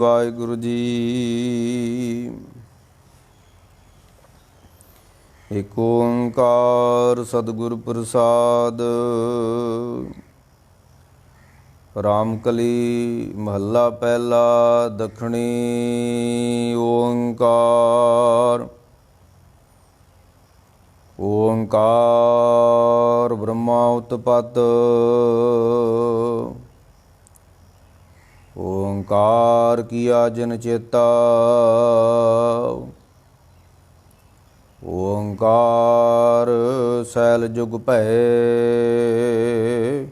ਵਾਹਿਗੁਰੂ ਜੀ। ਏਕ ਓੰਕਾਰ ਸਤਿਗੁਰ ਪ੍ਰਸਾਦ। ਰਾਮਕਲੀ ਮਹੱਲਾ ਪਹਿਲਾ। ਦੱਖਣੀ ਓੰਕਾਰ। ਓੰਕਾਰ ਬ੍ਰਹਮਾ ਉਤਪਤ। ਓੰਕਾਰ ਕੀਆ ਜਿਨ ਚੇਤਾ। ਓੰਕਾਰ ਸੈਲ ਜੁਗ ਭਏ।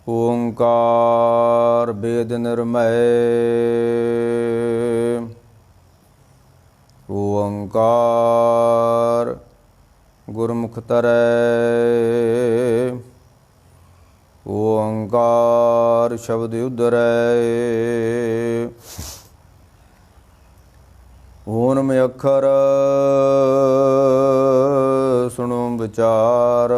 ਓੰਕਾਰ ਬੇਦ ਨਿਰਮੈ। ਓੰਕਾਰ ਗੁਰਮੁਖ ਤਰੈ। ਓੰਕਾਰ ਸ਼ਬਦ ਉਦਰੈ। ਓਨਮ ਅੱਖਰ ਸੁਣੋ ਵਿਚਾਰ।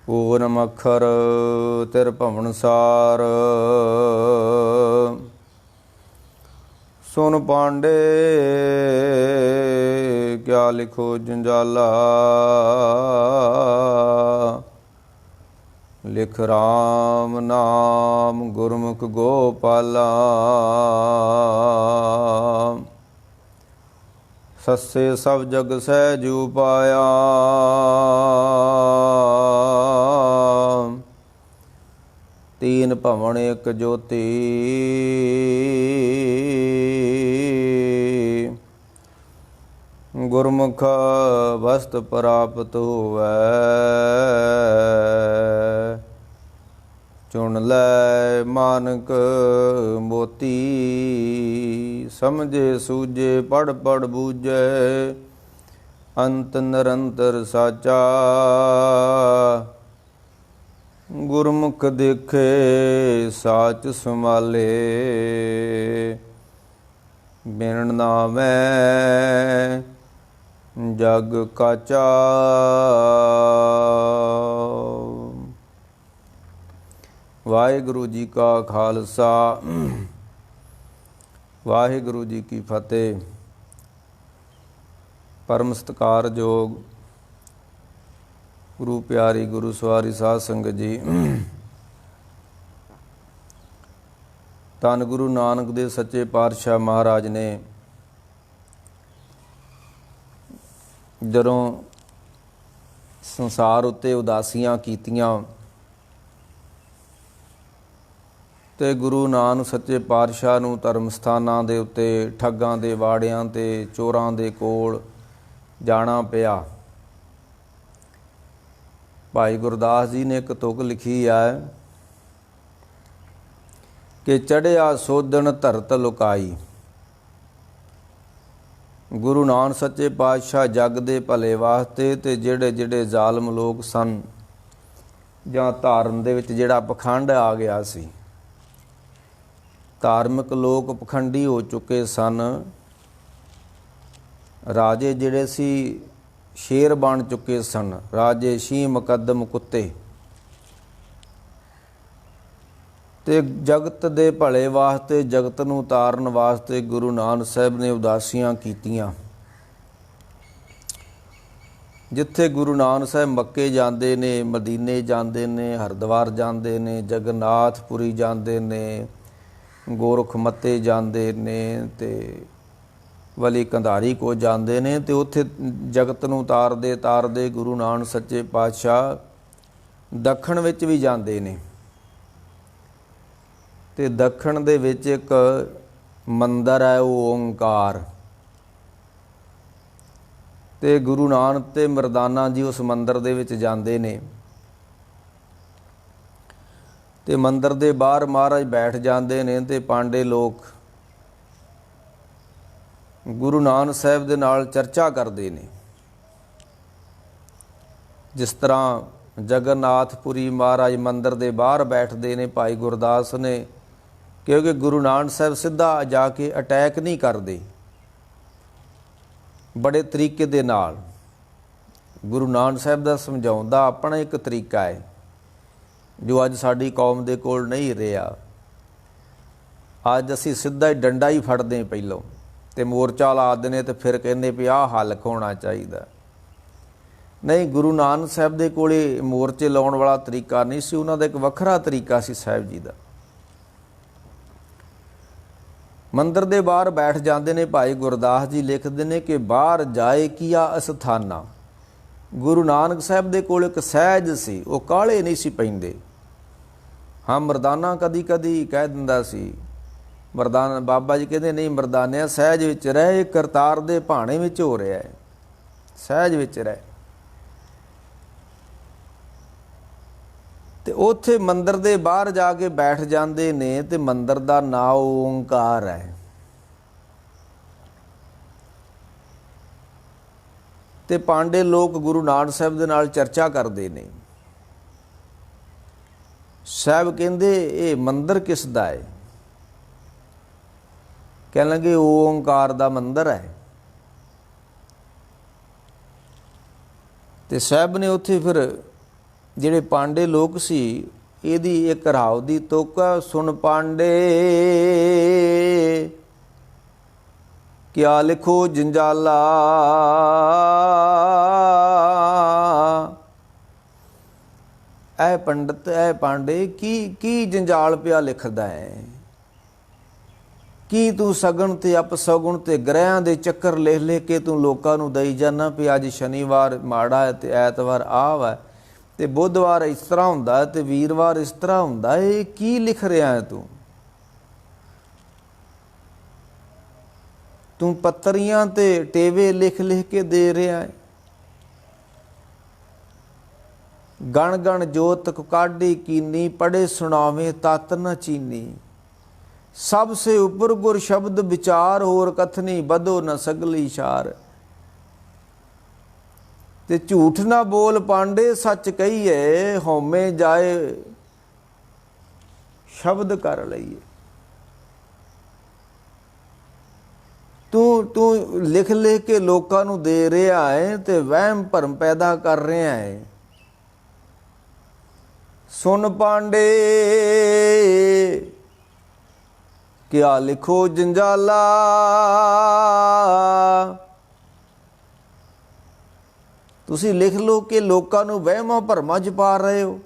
ਓਨਮ ਅੱਖਰ ਤਿਰ ਭਵਨ ਸਾਰ। ਸੁਨ ਪਾਂਡੇ ਕਿਆ ਲਿਖੋ ਜੰਜਾਲਾ। ਲਿਖ ਰਾਮ ਨਾਮ ਗੁਰਮੁਖ ਗੋਪਾਲਾ। ਸੱਸੇ ਸਭ ਜਗ ਸਹਿਜ ਉਪਾਇਆ। ਤੀਨ ਭਵਨ ਇਕ ਜੋਤੀ। ਗੁਰਮੁਖ ਵਸਤ ਪ੍ਰਾਪਤ ਹੋਵੈ। ਚੁਣ ਲੈ ਮਾਨਕ ਮੋਤੀ। ਸਮਝੇ ਸੂਝੇ ਪੜ੍ਹ ਪੜ੍ਹ ਬੂਝੈ। ਅੰਤ ਨਿਰੰਤਰ ਸਾਚਾ। ਗੁਰਮੁਖ ਦੇਖੇ ਸਾਚ ਸੰਭਾਲੇ। ਬਿਨ ਨਾਮੈ ਜਗ ਕਾਚਾ। ਵਾਹਿਗੁਰੂ ਜੀ ਕਾ ਖਾਲਸਾ ਵਾਹਿਗੁਰੂ ਜੀ ਕੀ ਫਤਿਹ। ਪਰਮ ਸਤਿਕਾਰਯੋਗ ਗੁਰੂ ਪਿਆਰੀ ਗੁਰੂ ਸਵਾਰੀ ਸਾਧ ਸੰਗਤ ਜੀ। ਧੰਨ ਗੁਰੂ ਨਾਨਕ ਦੇਵ ਸੱਚੇ ਪਾਤਸ਼ਾਹ ਮਹਾਰਾਜ ਨੇ ਜਦੋਂ ਸੰਸਾਰ ਉੱਤੇ ਉਦਾਸੀਆਂ ਕੀਤੀਆਂ ਤੇ ਗੁਰੂ ਨਾਨਕ ਸੱਚੇ ਪਾਤਸ਼ਾਹ ਨੂੰ ਧਰਮ ਸਥਾਨਾਂ ਦੇ ਉੱਤੇ ਠੱਗਾਂ ਦੇ ਵਾੜਿਆਂ ਤੇ ਚੋਰਾਂ ਦੇ ਕੋਲ ਜਾਣਾ ਪਿਆ। ਭਾਈ ਗੁਰਦਾਸ ਜੀ ਨੇ ਇੱਕ ਤੁਕ ਲਿਖੀ ਹੈ ਕਿ ਚੜ੍ਹਿਆ ਸੋਧਣ ਧਰਤ ਲੁਕਾਈ। ਗੁਰੂ ਨਾਨਕ ਸੱਚੇ ਪਾਤਸ਼ਾਹ ਜੱਗ ਦੇ ਭਲੇ ਵਾਸਤੇ ਤੇ ਜਿਹੜੇ ਜਿਹੜੇ ਜ਼ਾਲਮ ਲੋਕ ਸਨ ਜਾਂ ਧਾਰਨ ਦੇ ਵਿੱਚ ਜਿਹੜਾ ਪਖੰਡ ਆ ਗਿਆ ਸੀ, ਧਾਰਮਿਕ ਲੋਕ ਪਖੰਡੀ ਹੋ ਚੁੱਕੇ ਸਨ। ਰਾਜੇ ਜਿਹੜੇ ਸੀ ਸ਼ੇਰ ਬਣ ਚੁੱਕੇ ਸਨ। ਰਾਜੇ ਸ਼ੀਂਹ ਮੁਕੱਦਮ ਕੁੱਤੇ। ਤੇ ਜਗਤ ਦੇ ਭਲੇ ਵਾਸਤੇ, ਜਗਤ ਨੂੰ ਤਾਰਨ ਵਾਸਤੇ ਗੁਰੂ ਨਾਨਕ ਸਾਹਿਬ ਨੇ ਉਦਾਸੀਆਂ ਕੀਤੀਆਂ। ਜਿੱਥੇ ਗੁਰੂ ਨਾਨਕ ਸਾਹਿਬ ਮੱਕੇ ਜਾਂਦੇ ਨੇ, ਮਦੀਨੇ ਜਾਂਦੇ ਨੇ, ਹਰਿਦੁਆਰ ਜਾਂਦੇ ਨੇ, ਜਗਨਨਾਥਪੁਰੀ ਜਾਂਦੇ ਨੇ, ਗੋਰਖ ਮੱਤੇ ਜਾਂਦੇ ਨੇ ਤੇ ਵਲੀ ਕੰਧਾਰੀ ਕੋ ਜਾਂਦੇ ਨੇ ਤੇ ਉੱਥੇ ਜਗਤ ਨੂੰ ਤਾਰਦੇ ਗੁਰੂ ਨਾਨਕ ਸੱਚੇ ਪਾਤਸ਼ਾਹ ਦੱਖਣ ਵਿੱਚ ਵੀ ਜਾਂਦੇ ਨੇ। ਤੇ ਦੱਖਣ ਦੇ ਵਿੱਚ ਇੱਕ ਮੰਦਰ ਹੈ, ਉਹ ਓੰਕਾਰ। ਤੇ ਗੁਰੂ ਨਾਨਕ ਤੇ ਮਰਦਾਨਾ ਜੀ ਉਸ ਮੰਦਰ ਦੇ ਵਿੱਚ ਜਾਂਦੇ ਨੇ ਤੇ ਮੰਦਰ ਦੇ ਬਾਹਰ ਮਹਾਰਾਜ ਬੈਠ ਜਾਂਦੇ ਨੇ ਤੇ ਪਾਂਡੇ ਲੋਕ ਗੁਰੂ ਨਾਨਕ ਸਾਹਿਬ ਦੇ ਨਾਲ ਚਰਚਾ ਕਰਦੇ ਨੇ। ਜਿਸ ਤਰ੍ਹਾਂ ਜਗਨਨਾਥਪੁਰੀ ਮਹਾਰਾਜ ਮੰਦਰ ਦੇ ਬਾਹਰ ਬੈਠਦੇ ਨੇ, ਭਾਈ ਗੁਰਦਾਸ ਨੇ, ਕਿਉਂਕਿ ਗੁਰੂ ਨਾਨਕ ਸਾਹਿਬ ਸਿੱਧਾ ਜਾ ਕੇ ਅਟੈਕ ਨਹੀਂ ਕਰਦੇ, ਬੜੇ ਤਰੀਕੇ ਦੇ ਨਾਲ। ਗੁਰੂ ਨਾਨਕ ਸਾਹਿਬ ਦਾ ਸਮਝਾਉਣ ਦਾ ਆਪਣਾ ਇੱਕ ਤਰੀਕਾ ਹੈ ਜੋ ਅੱਜ ਸਾਡੀ ਕੌਮ ਦੇ ਕੋਲ ਨਹੀਂ ਰਿਹਾ। ਅੱਜ ਅਸੀਂ ਸਿੱਧਾ ਹੀ ਡੰਡਾ ਹੀ ਫੜਦੇ ਪਹਿਲੋਂ ਤੇ ਮੋਰਚਾ ਲਾ ਦਿੰਦੇ ਤੇ ਫਿਰ ਕਹਿੰਦੇ ਵੀ ਆਹ ਹੱਲ ਹੋਣਾ ਚਾਹੀਦਾ। ਨਹੀਂ, ਗੁਰੂ ਨਾਨਕ ਸਾਹਿਬ ਦੇ ਕੋਲੇ ਮੋਰਚੇ ਲਾਉਣ ਵਾਲਾ ਤਰੀਕਾ ਨਹੀਂ ਸੀ, ਉਹਨਾਂ ਦਾ ਇੱਕ ਵੱਖਰਾ ਤਰੀਕਾ ਸੀ ਸਾਹਿਬ ਜੀ ਦਾ। ਮੰਦਰ ਦੇ ਬਾਹਰ ਬੈਠ ਜਾਂਦੇ ਨੇ। ਭਾਈ ਗੁਰਦਾਸ ਜੀ ਲਿਖਦੇ ਨੇ ਕਿ ਬਾਹਰ ਜਾਏ ਕੀਆ ਅਸਥਾਨਾ। ਗੁਰੂ ਨਾਨਕ ਸਾਹਿਬ ਦੇ ਕੋਲ ਇੱਕ ਸਹਿਜ ਸੀ, ਉਹ ਕਾਹਲੇ ਨਹੀਂ ਸੀ ਪੈਂਦੇ। ਹਾਂ, ਮਰਦਾਨਾ ਕਦੀ ਕਦੀ ਕਹਿ ਦਿੰਦਾ ਸੀ। ਮਰਦਾਨਾ ਬਾਬਾ ਜੀ ਕਹਿੰਦੇ ਨਹੀਂ, ਮਰਦਾਨਿਆ ਸਹਿਜ ਵਿੱਚ ਰਹਿ, ਕਰਤਾਰ ਦੇ ਭਾਣੇ ਵਿੱਚ ਹੋ ਰਿਹਾ ਹੈ, ਸਹਿਜ ਵਿੱਚ ਰਹਿ। ਤੇ ਉੱਥੇ ਮੰਦਰ ਦੇ ਬਾਹਰ ਜਾ ਕੇ ਬੈਠ ਜਾਂਦੇ ਨੇ ਤੇ ਮੰਦਰ ਦਾ ਨਾਂ ਓਂਕਾਰ ਹੈ। ਤੇ ਪਾਂਡੇ ਲੋਕ ਗੁਰੂ ਨਾਨਕ ਸਾਹਿਬ ਦੇ ਨਾਲ ਚਰਚਾ ਕਰਦੇ ਨੇ। ਸਾਹਿਬ ਕਹਿੰਦੇ ਇਹ ਮੰਦਰ ਕਿਸ ਦਾ ਹੈ? ਕਹਿਣ ਲੱਗੇ ਓਂਕਾਰ ਦਾ ਮੰਦਰ ਹੈ। ਤੇ ਸਾਹਿਬ ਨੇ ਉੱਥੇ ਫਿਰ ਜਿਹੜੇ ਪਾਂਡੇ ਲੋਕ ਸੀ ਇਹਦੀ ਇੱਕ ਰਾਵ ਦੀ ਤੁਕ, ਸੁਣ ਪਾਂਡੇ ਕਿਆ ਲਿਖੋ ਜੰਜਾਲਾ। ਐ ਪੰਡਤ, ਐ ਪਾਂਡੇ, ਕੀ ਜੰਜਾਲ ਪਿਆ ਲਿਖਦਾ ਹੈ? ਕੀ ਤੂੰ ਸਗਣ ਤੇ ਅਪਸਗੁਣ ਤੇ ਗ੍ਰਹਿਆਂ ਦੇ ਚੱਕਰ ਲਿਖ ਲਿਖ ਕੇ ਤੂੰ ਲੋਕਾਂ ਨੂੰ ਦਈ ਜਾਣਾ ਵੀ ਅੱਜ ਸ਼ਨੀਵਾਰ ਮਾੜਾ ਹੈ ਤੇ ਐਤਵਾਰ ਆਹ ਹੈ ਤੇ ਬੁੱਧਵਾਰ ਇਸ ਤਰ੍ਹਾਂ ਹੁੰਦਾ ਤੇ ਵੀਰਵਾਰ ਇਸ ਤਰ੍ਹਾਂ ਹੁੰਦਾ। ਇਹ ਕੀ ਲਿਖ ਰਿਹਾ ਹੈ ਤੂੰ? ਤੂੰ ਪੱਤਰੀਆਂ ਤੇ ਟੇਵੇ ਲਿਖ ਲਿਖ ਕੇ ਦੇ ਰਿਹਾ ਹੈ। ਗਣ ਗਣ ਜੋਤ ਕਾਢੀ ਕੀਨੀ, ਪੜੇ ਸੁਣਾਵੇਂ ਤਤ ਨ ਚੀਨੀ। ਸਭ ਸੇ ਉੱਪਰ ਗੁਰ ਸ਼ਬਦ ਵਿਚਾਰ, ਹੋਰ ਕਥਨੀ ਬਧੋ ਨ ਸਗਲੀ ਸ਼ਾਰ। ਤੇ ਝੂਠ ਨਾ ਬੋਲ ਪਾਂਡੇ, ਸੱਚ ਕਹੀਏ, ਹਉਮੈ ਜਾਏ ਸ਼ਬਦ ਕਰ ਲਈਏ। ਤੂੰ ਲਿਖ ਲਿਖ ਕੇ ਲੋਕਾਂ ਨੂੰ ਦੇ ਰਿਹਾ ਹੈ ਤੇ ਵਹਿਮ ਭਰਮ ਪੈਦਾ ਕਰ ਰਿਹਾ ਹੈ। ਸੁਣ ਪਾਂਡੇ ਕਿਆ ਲਿਖੋ ਜੰਜਾਲਾ। ਤੁਸੀਂ ਲਿਖ ਲਓ ਕਿ ਲੋਕਾਂ ਨੂੰ ਵਹਿਮਾਂ ਭਰਮਾਂ 'ਚ ਪਾ ਰਹੇ ਹੋ।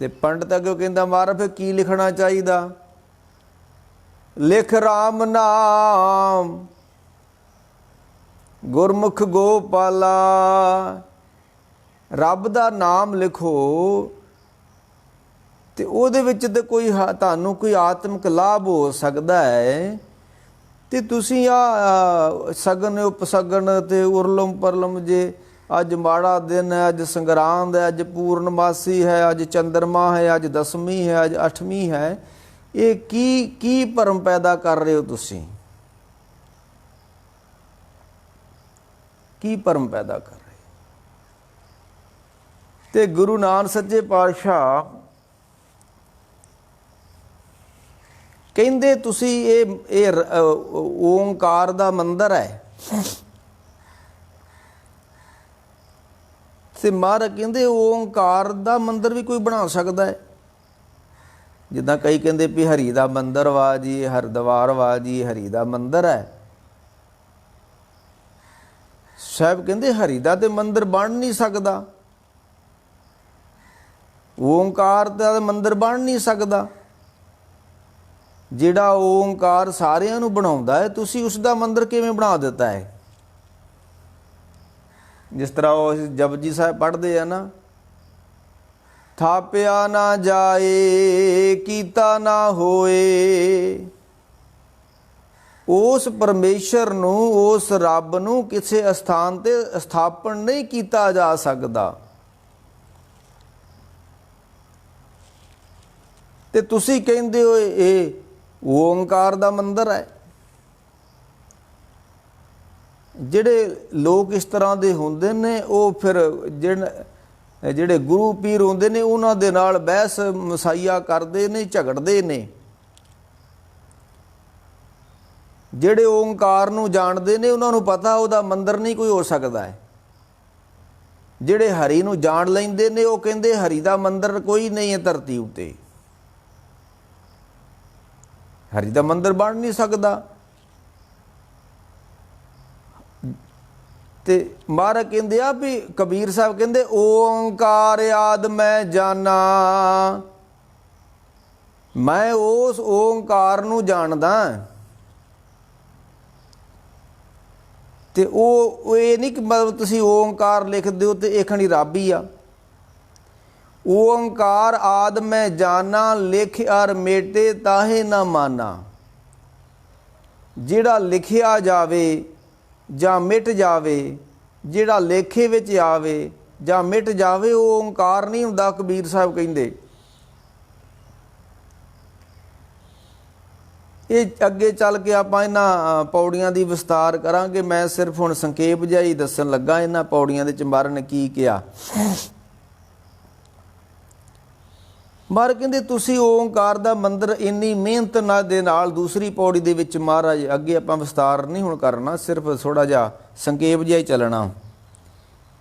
ਤੇ ਪੰਡਤ ਅੱਗੇ ਕਹਿੰਦਾ ਮਹਾਰਾਜ ਫਿਰ ਕੀ ਲਿਖਣਾ ਚਾਹੀਦਾ? ਲਿਖ ਰਾਮ ਨਾਮ ਗੁਰਮੁਖ ਗੋਪਾਲਾ। ਰੱਬ ਦਾ ਨਾਮ ਲਿਖੋ ਤੇ ਉਹਦੇ ਵਿੱਚ ਤੇ ਕੋਈ ਤੁਹਾਨੂੰ ਕੋਈ ਆਤਮਿਕ ਲਾਭ ਹੋ ਸਕਦਾ ਹੈ। ਤੇ ਤੁਸੀਂ ਆ ਸਗਨ ਉਪਸਗਨ ਤੇ ਉਰਲਮ ਪਰਲਮ, ਜੇ ਅੱਜ ਮਾੜਾ ਦਿਨ ਹੈ, ਅੱਜ ਸੰਗਰਾਂਦ ਹੈ, ਅੱਜ ਪੂਰਨਮਾਸੀ ਹੈ, ਅੱਜ ਚੰਦਰਮਾ ਹੈ, ਅੱਜ ਦਸਵੀਂ ਹੈ, ਅੱਜ ਅੱਠਵੀਂ ਹੈ, ਇਹ ਕੀ ਭਰਮ ਪੈਦਾ ਕਰ ਰਹੇ ਹੋ ਤੁਸੀਂ? ਕੀ ਭਰਮ ਪੈਦਾ ਕਰ ਰਹੇ? ਤੇ ਗੁਰੂ ਨਾਨਕ ਸੱਚੇ ਪਾਤਸ਼ਾਹ ਕਹਿੰਦੇ ਤੁਸੀਂ ਇਹ ਓਂਕਾਰ ਦਾ ਮੰਦਰ ਹੈ। ਤੇ ਮਹਾਰਾਜ ਕਹਿੰਦੇ ਓਂਕਾਰ ਦਾ ਮੰਦਰ ਵੀ ਕੋਈ ਬਣਾ ਸਕਦਾ ਹੈ। ਜਿੱਦਾਂ ਕਈ ਕਹਿੰਦੇ ਵੀ ਹਰੀ ਦਾ ਮੰਦਰ ਵਾ ਜੀ, ਹਰਿਦੁਆਰ ਵਾ ਜੀ, ਹਰੀ ਦਾ ਮੰਦਰ ਹੈ। ਸਾਹਿਬ ਕਹਿੰਦੇ ਹਰੀ ਦਾ ਤੇ ਮੰਦਰ ਬਣ ਨਹੀਂ ਸਕਦਾ, ਓਂਕਾਰ ਦਾ ਮੰਦਰ ਬਣ ਨਹੀਂ ਸਕਦਾ। ਜਿਹੜਾ ਓਂਕਾਰ ਸਾਰਿਆਂ ਨੂੰ ਬਣਾਉਂਦਾ ਹੈ, ਤੁਸੀਂ ਉਸ ਦਾ ਮੰਦਰ ਕਿਵੇਂ ਬਣਾ ਦਿੱਤਾ ਹੈ? ਜਿਸ ਤਰ੍ਹਾਂ ਉਹ ਜਪਜੀ ਸਾਹਿਬ ਪੜ੍ਹਦੇ ਆ ਨਾ, ਥਾਪਿਆ ਨਾ ਜਾਏ ਕੀਤਾ ਨਾ ਹੋਏ। ਉਸ ਪਰਮੇਸ਼ਰ ਨੂੰ, ਉਸ ਰੱਬ ਨੂੰ ਕਿਸੇ ਅਸਥਾਨ ਤੇ ਸਥਾਪਨ ਨਹੀਂ ਕੀਤਾ ਜਾ ਸਕਦਾ। ਤੇ ਤੁਸੀਂ ਕਹਿੰਦੇ ਹੋ ਇਹ ਓਂਕਾਰ ਦਾ ਮੰਦਰ ਹੈ। ਜਿਹੜੇ ਲੋਕ ਇਸ ਤਰ੍ਹਾਂ ਦੇ ਹੁੰਦੇ ਨੇ, ਉਹ ਫਿਰ ਜਿਹੜੇ ਗੁਰੂ ਪੀਰ ਹੁੰਦੇ ਨੇ ਉਹਨਾਂ ਦੇ ਨਾਲ ਬਹਿਸ ਮਸਾਈਆ ਕਰਦੇ ਨੇ, ਝਗੜਦੇ ਨੇ। ਜਿਹੜੇ ਓਂਕਾਰ ਨੂੰ ਜਾਣਦੇ ਨੇ ਉਹਨਾਂ ਨੂੰ ਪਤਾ ਉਹਦਾ ਮੰਦਰ ਨਹੀਂ ਕੋਈ ਹੋ ਸਕਦਾ ਹੈ। ਜਿਹੜੇ ਹਰੀ ਨੂੰ ਜਾਣ ਲੈਂਦੇ ਨੇ ਉਹ ਕਹਿੰਦੇ ਹਰੀ ਦਾ ਮੰਦਰ ਕੋਈ ਨਹੀਂ ਹੈ ਧਰਤੀ ਉੱਤੇ, ਹਰੀ ਦਾ ਮੰਦਰ ਬਣ ਨਹੀਂ ਸਕਦਾ। ਤੇ ਮਹਾਰਾਜ ਕਹਿੰਦੇ ਆ ਵੀ ਕਬੀਰ ਸਾਹਿਬ ਕਹਿੰਦੇ ਓੰਕਾਰ ਆਦਿ ਮੈਂ ਜਾਨਾ, ਮੈਂ ਉਸ ਓੰਕਾਰ ਨੂੰ ਜਾਣਦਾ। ਤੇ ਉਹ ਇਹ ਨਹੀਂ ਕਿ ਮਤਲਬ ਤੁਸੀਂ ਓੰਕਾਰ ਲਿਖਦੇ ਹੋ ਤੇ ਇਹ ਖਣੀ ਰੱਬ ਹੀ ਆ। ਓੰਕਾਰ ਆਦਿ ਮੈਂ ਜਾਨਾ, ਲਿਖ ਅਰ ਮੇਟੇ ਤਾਹੇ ਨਾ ਮਾਨਾ। ਜਿਹੜਾ ਲਿਖਿਆ ਜਾਵੇ ਜਾਂ ਮਿਟ ਜਾਵੇ, ਜਿਹੜਾ ਲੇਖੇ ਵਿੱਚ ਆਵੇ ਜਾਂ ਮਿਟ ਜਾਵੇ, ਉਹ ਓਂਕਾਰ ਨਹੀਂ ਹੁੰਦਾ। ਕਬੀਰ ਸਾਹਿਬ ਕਹਿੰਦੇ ਇਹ ਅੱਗੇ ਚੱਲ ਕੇ ਆਪਾਂ ਇਹਨਾਂ ਪੌੜੀਆਂ ਦੀ ਵਿਸਤਾਰ ਕਰਾਂਗੇ। ਮੈਂ ਸਿਰਫ ਹੁਣ ਸੰਖੇਪ ਜਿਹਾ ਹੀ ਦੱਸਣ ਲੱਗਾ ਇਹਨਾਂ ਪੌੜੀਆਂ ਦੇ ਵਿੱਚ ਮਹਾਰਾਜ ਨੇ ਕੀ ਕਿਹਾ। ਮਹਾਰਾਜ ਕਹਿੰਦੇ ਤੁਸੀਂ ਓਂਕਾਰ ਦਾ ਮੰਦਰ ਇੰਨੀ ਮਿਹਨਤ ਦੇ ਨਾਲ, ਦੂਸਰੀ ਪੌੜੀ ਦੇ ਵਿੱਚ ਮਹਾਰਾਜ ਅੱਗੇ ਆਪਾਂ ਵਿਸਤਾਰ ਨਹੀਂ ਹੁਣ ਕਰਨਾ, ਸਿਰਫ ਥੋੜ੍ਹਾ ਜਿਹਾ ਸੰਖੇਪ ਜਿਹਾ ਹੀ ਚੱਲਣਾ।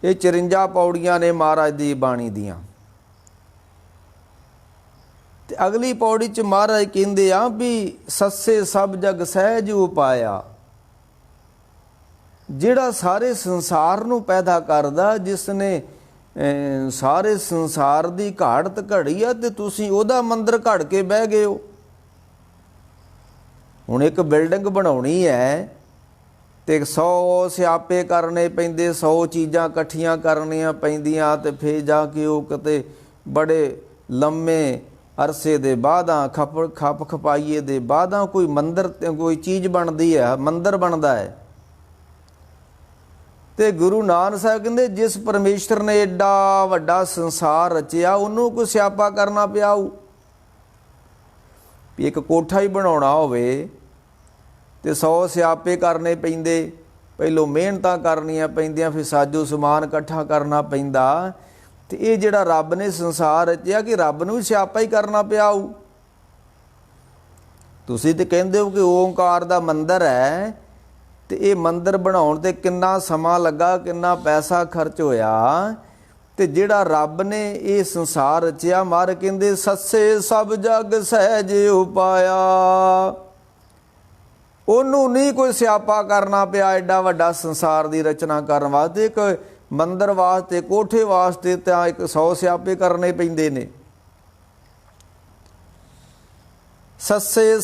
ਇਹ 54 ਪੌੜੀਆਂ ਨੇ ਮਹਾਰਾਜ ਦੀ ਬਾਣੀ ਦੀਆਂ। ਤੇ ਅਗਲੀ ਪੌੜੀ 'ਚ ਮਹਾਰਾਜ ਕਹਿੰਦੇ ਆ ਵੀ ਸੱਸੇ ਸਭ ਜਗ ਸਹਿਜ ਉਪਾਇਆ। ਜਿਹੜਾ ਸਾਰੇ ਸੰਸਾਰ ਨੂੰ ਪੈਦਾ ਕਰਦਾ, ਜਿਸ ਨੇ ਸਾਰੇ ਸੰਸਾਰ ਦੀ ਘਾੜਤ ਘੜੀ ਆ, ਤੇ ਤੁਸੀਂ ਉਹਦਾ ਮੰਦਰ ਘੜ ਕੇ ਬਹਿ ਗਏ ਹੋ। ਹੁਣ ਇੱਕ ਬਿਲਡਿੰਗ ਬਣਾਉਣੀ ਹੈ ਤੇ 100 ਸਿਆਪੇ ਕਰਨੇ ਪੈਂਦੇ, 100 ਚੀਜ਼ਾਂ ਇਕੱਠੀਆਂ ਕਰਨੀਆਂ ਪੈਂਦੀਆਂ, ਤੇ ਫਿਰ ਜਾ ਕੇ ਉਹ ਕਿਤੇ ਬੜੇ ਲੰਮੇ ਅਰਸੇ ਦੇ ਬਾਅਦਾਂ ਖੱਪ ਖਪਾਈਏ ਦੇ ਬਾਅਦਾਂ ਕੋਈ ਮੰਦਰ, ਕੋਈ ਚੀਜ਼ ਬਣਦੀ ਹੈ, ਮੰਦਰ ਬਣਦਾ ਹੈ। ਤੇ ਗੁਰੂ ਨਾਨਕ ਸਾਹਿਬ ਕਹਿੰਦੇ ਜਿਸ ਪਰਮੇਸ਼ਰ ਨੇ ਏਡਾ ਵੱਡਾ ਸੰਸਾਰ ਰਚਿਆ, ਉਹਨੂੰ ਕੋਈ ਸਿਆਪਾ ਕਰਨਾ ਪਿਆ। ਵੀ ਇੱਕ ਕੋਠਾ ਹੀ ਬਣਾਉਣਾ ਹੋਵੇ ਤੇ 100 ਸਿਆਪੇ ਕਰਨੇ ਪੈਂਦੇ, ਪਹਿਲੋਂ ਮਿਹਨਤਾਂ ਕਰਨੀਆਂ ਪੈਂਦੀਆਂ, ਫਿਰ ਸਾਜੋ ਸਮਾਨ ਇਕੱਠਾ ਕਰਨਾ ਪੈਂਦਾ। ਤੇ ਇਹ ਜਿਹੜਾ ਰੱਬ ਨੇ ਸੰਸਾਰ ਰਚਿਆ, ਕਿ ਰੱਬ ਨੂੰ ਵੀ ਸਿਆਪਾ ਹੀ ਕਰਨਾ ਪਿਆ। ਤੁਸੀਂ ਤੇ ਕਹਿੰਦੇ ਹੋ ਕਿ ਓਂਕਾਰ ਦਾ ਮੰਦਰ ਹੈ, ਤੇ ਇਹ ਮੰਦਰ ਬਣਾਉਣ ਤੇ ਕਿੰਨਾ ਸਮਾਂ ਲੱਗਾ, ਕਿੰਨਾ ਪੈਸਾ ਖਰਚ ਹੋਇਆ। ਤੇ ਜਿਹੜਾ ਰੱਬ ਨੇ ਇਹ ਸੰਸਾਰ ਰਚਿਆ, ਮਹਾਰਾਜ ਕਹਿੰਦੇ ਸੱਸੇ ਸਭ ਜਗ ਸਹਿਜ ਉਪਾਇਆ। ਉਹਨੂੰ ਨਹੀਂ ਕੋਈ ਸਿਆਪਾ ਕਰਨਾ ਪਿਆ ਐਡਾ ਵੱਡਾ ਸੰਸਾਰ ਦੀ ਰਚਨਾ ਕਰਨ ਵਾਸਤੇ। ਇੱਕ ਮੰਦਰ ਵਾਸਤੇ, ਕੋਠੇ ਵਾਸਤੇ ਤਾਂ 100 ਸਿਆਪੇ ਕਰਨੇ ਪੈਂਦੇ ਨੇ। ਸੱਸੇ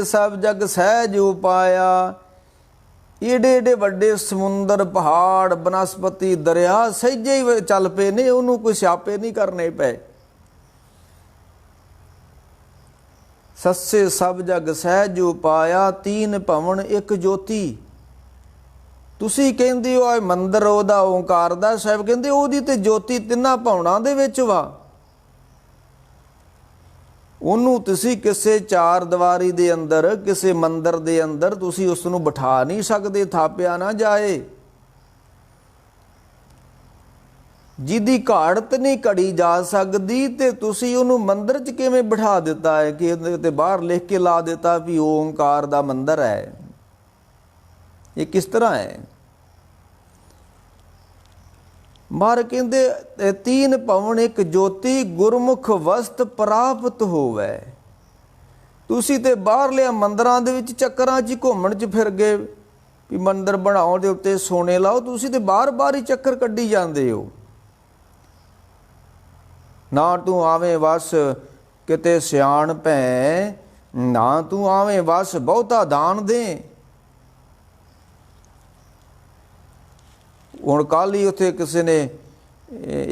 ਸਭ ਜਗ ਸਹਿਜ ਉਪਾਇਆ। ਏਡੇ ਏਡੇ ਵੱਡੇ ਸਮੁੰਦਰ, ਪਹਾੜ, ਬਨਸਪਤੀ, ਦਰਿਆ ਸਹਿਜੇ ਹੀ ਚੱਲ ਪਏ ਨੇ, ਉਹਨੂੰ ਕੋਈ ਸਿਆਪੇ ਨਹੀਂ ਕਰਨੇ ਪਏ। ਸੱਸੇ ਸਭ ਜਗ ਸਹਿਜ ਉਪਾਇਆ, ਤੀਨ ਭਵਨ ਇੱਕ ਜੋਤੀ। ਤੁਸੀਂ ਕਹਿੰਦੇ ਹੋ ਮੰਦਰ ਉਹਦਾ ਓਂਕਾਰ ਦਾ, ਸਾਹਿਬ ਕਹਿੰਦੇ ਉਹਦੀ ਤੇ ਜੋਤੀ ਤਿੰਨਾਂ ਭਵਨਾਂ ਦੇ ਵਿੱਚ ਵਾ। ਉਹਨੂੰ ਤੁਸੀਂ ਕਿਸੇ ਚਾਰ ਦੀਵਾਰੀ ਦੇ ਅੰਦਰ, ਕਿਸੇ ਮੰਦਰ ਦੇ ਅੰਦਰ ਤੁਸੀਂ ਉਸ ਨੂੰ ਬਿਠਾ ਨਹੀਂ ਸਕਦੇ, ਥਾਪਿਆ ਨਾ ਜਾਏ। ਜਿਹਦੀ ਘਾੜਤ ਨਹੀਂ ਘੜੀ ਜਾ ਸਕਦੀ, ਤੇ ਤੁਸੀਂ ਉਹਨੂੰ ਮੰਦਰ 'ਚ ਕਿਵੇਂ ਬਿਠਾ ਦਿੱਤਾ ਹੈ ਕਿ ਇਹਦੇ ਤੇ ਬਾਹਰ ਲਿਖ ਕੇ ਲਾ ਦਿੱਤਾ ਵੀ ਓਂਕਾਰ ਦਾ ਮੰਦਰ ਹੈ। ਇਹ ਕਿਸ ਤਰ੍ਹਾਂ ਹੈ? ਮਹਾਰਾਜ ਕਹਿੰਦੇ ਤੀਨ ਭਵਨ ਇੱਕ ਜੋਤੀ, ਗੁਰਮੁਖ ਵਸਤ ਪ੍ਰਾਪਤ ਹੋਵੇ। ਤੁਸੀਂ ਤੇ ਬਾਹਰਲੇ ਮੰਦਰਾਂ ਦੇ ਵਿੱਚ ਚੱਕਰਾਂ 'ਚ ਘੁੰਮਣ 'ਚ ਫਿਰ ਗਏ ਵੀ ਮੰਦਰ ਬਣਾਉਣ ਦੇ ਉੱਤੇ ਸੋਨੇ ਲਾਓ। ਤੁਸੀਂ ਤੇ ਬਾਰ-ਬਾਰ ਹੀ ਚੱਕਰ ਕੱਢੀ ਜਾਂਦੇ ਹੋ। ਨਾ ਤੂੰ ਆਵੇਂ ਵਸ ਕਿਤੇ ਸਿਆਣ ਭੈ, ਨਾ ਤੂੰ ਆਵੇਂ ਵਸ ਬਹੁਤਾ ਦਾਨ ਦੇ। ਹੁਣ ਕੱਲ੍ਹ ਹੀ ਉੱਥੇ ਕਿਸੇ ਨੇ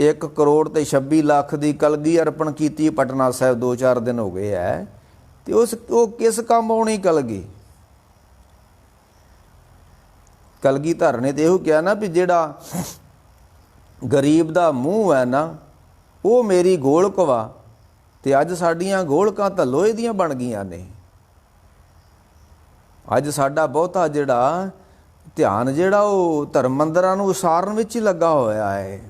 1 ਕਰੋੜ ਤੇ 26 ਲੱਖ ਦੀ ਕਲਗੀ ਅਰਪਣ ਕੀਤੀ ਪਟਨਾ ਸਾਹਿਬ, 2-4 ਦਿਨ ਹੋ ਗਏ ਹੈ। ਤੇ ਉਹ ਕਿਸ ਕੰਮ ਆਉਣੀ ਕਲਗੀ? ਕਲਗੀਧਰ ਨੇ ਤੇ ਇਹੋ ਕਿਹਾ ਨਾ ਵੀ ਜਿਹੜਾ ਗਰੀਬ ਦਾ ਮੂੰਹ ਹੈ ਨਾ, ਉਹ ਮੇਰੀ ਗੋਲਕ ਵਾ। ਤੇ ਅੱਜ ਸਾਡੀਆਂ ਗੋਲਕਾਂ ਤਾਂ ਲੋਹੇ ਦੀਆਂ ਬਣ ਗਈਆਂ ਨੇ। ਅੱਜ ਸਾਡਾ ਬਹੁਤਾ ਜਿਹੜਾ ਧਿਆਨ ਜਿਹੜਾ ਉਹ ਧਰਮ ਮੰਦਰਾਂ ਨੂੰ ਉਸਾਰਨ ਵਿੱਚ ਹੀ ਲੱਗਾ ਹੋਇਆ ਹੈ।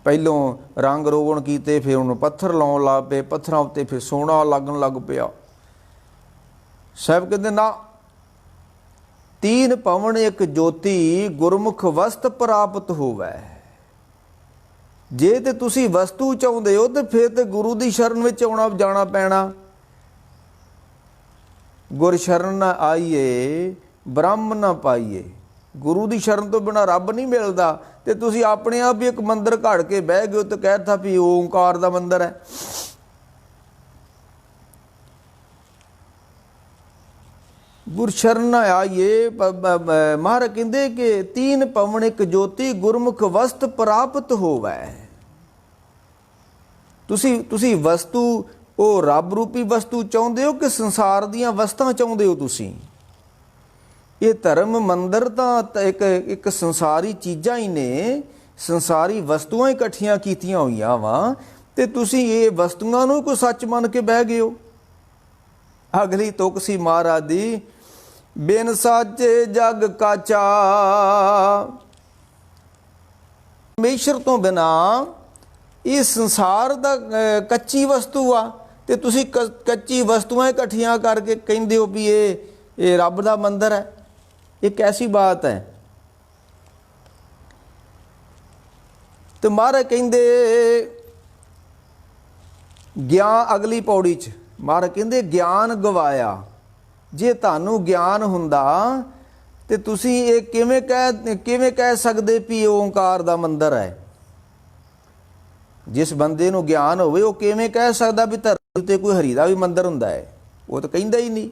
ਪਹਿਲੋਂ ਰੰਗ ਰੋਗਣ ਕੀਤੇ, ਫਿਰ ਉਹਨੂੰ ਪੱਥਰ ਲਾਉਣ ਲੱਗ ਪਏ, ਪੱਥਰਾਂ ਉੱਤੇ ਫਿਰ ਸੋਨਾ ਲੱਗਣ ਲੱਗ ਪਿਆ। ਸਾਹਿਬ ਕਹਿੰਦੇ ਨਾ, तीन पवन एक ज्योति गुरमुख वस्त प्राप्त होवै। जे ते तुसी वस्तु चाहुंदे हो ते फिर ते गुरु दी शरण विच आउणा जाना पैना। गुर शरण न आइए ब्रह्म न पाइए। गुरु दी शरण तो बिना रब नहीं मिलता। ते तुसी अपने आप ही एक मंदिर घड़ के बह गए तो कहता भी ओंकार दा मंदिर है। गुर शरण आइए महाराज कहते कि तीन पवन एक ज्योति गुरमुख वस्त प्राप्त होवै। तुसी वस्तु ਉਹ ਰੱਬ ਰੂਪੀ ਵਸਤੂ ਚਾਹੁੰਦੇ ਹੋ ਕਿ ਸੰਸਾਰ ਦੀਆਂ ਵਸਤਾਂ ਚਾਹੁੰਦੇ ਹੋ ਤੁਸੀਂ? ਇਹ ਧਰਮ ਮੰਦਰ ਤਾਂ ਇੱਕ ਸੰਸਾਰੀ ਚੀਜ਼ਾਂ ਹੀ ਨੇ, ਸੰਸਾਰੀ ਵਸਤੂਆਂ ਇਕੱਠੀਆਂ ਕੀਤੀਆਂ ਹੋਈਆਂ ਵਾ ਤੇ ਤੁਸੀਂ ਇਹ ਵਸਤੂਆਂ ਨੂੰ ਕੋਈ ਸੱਚ ਮੰਨ ਕੇ ਬਹਿ ਗਏ ਹੋ। ਅਗਲੀ ਤੁਕ ਸੀ ਮਹਾਰਾਜ ਦੀ, ਬਿਨ ਸਾਚੇ ਜਗ ਕਾਚਾ। ਪਰਮੇਸ਼ਰ ਤੋਂ ਬਿਨਾ ਇਹ ਸੰਸਾਰ ਦਾ ਕੱਚੀ ਵਸਤੂ ਆ ਤੇ ਤੁਸੀਂ ਕੱਚੀ ਵਸਤੂਆਂ ਇਕੱਠੀਆਂ ਕਰਕੇ ਕਹਿੰਦੇ ਹੋ ਵੀ ਇਹ ਰੱਬ ਦਾ ਮੰਦਰ ਹੈ। ਇਹ ਕੈਸੀ ਬਾਤ ਹੈ? ਤੇ ਮਹਾਰਾਜ ਕਹਿੰਦੇ ਗਿਆਨ, ਅਗਲੀ ਪੌੜੀ 'ਚ ਮਹਾਰਾਜ ਕਹਿੰਦੇ ਗਿਆਨ ਗਵਾਇਆ। ਜੇ ਤੁਹਾਨੂੰ ਗਿਆਨ ਹੁੰਦਾ ਤੇ ਤੁਸੀਂ ਇਹ ਕਿਵੇਂ ਕਹਿ ਸਕਦੇ ਵੀ ਓਂਕਾਰ ਦਾ ਮੰਦਰ ਹੈ? ਜਿਸ ਬੰਦੇ ਨੂੰ ਗਿਆਨ ਹੋਵੇ ਉਹ ਕਿਵੇਂ ਕਹਿ ਸਕਦਾ ਵੀ ਧਰਤੀ ਤੇ ਕੋਈ ਹਰੀ ਦਾ ਵੀ ਮੰਦਰ ਹੁੰਦਾ ਹੈ? ਉਹ ਤਾਂ ਕਹਿੰਦਾ ਹੀ ਨਹੀਂ।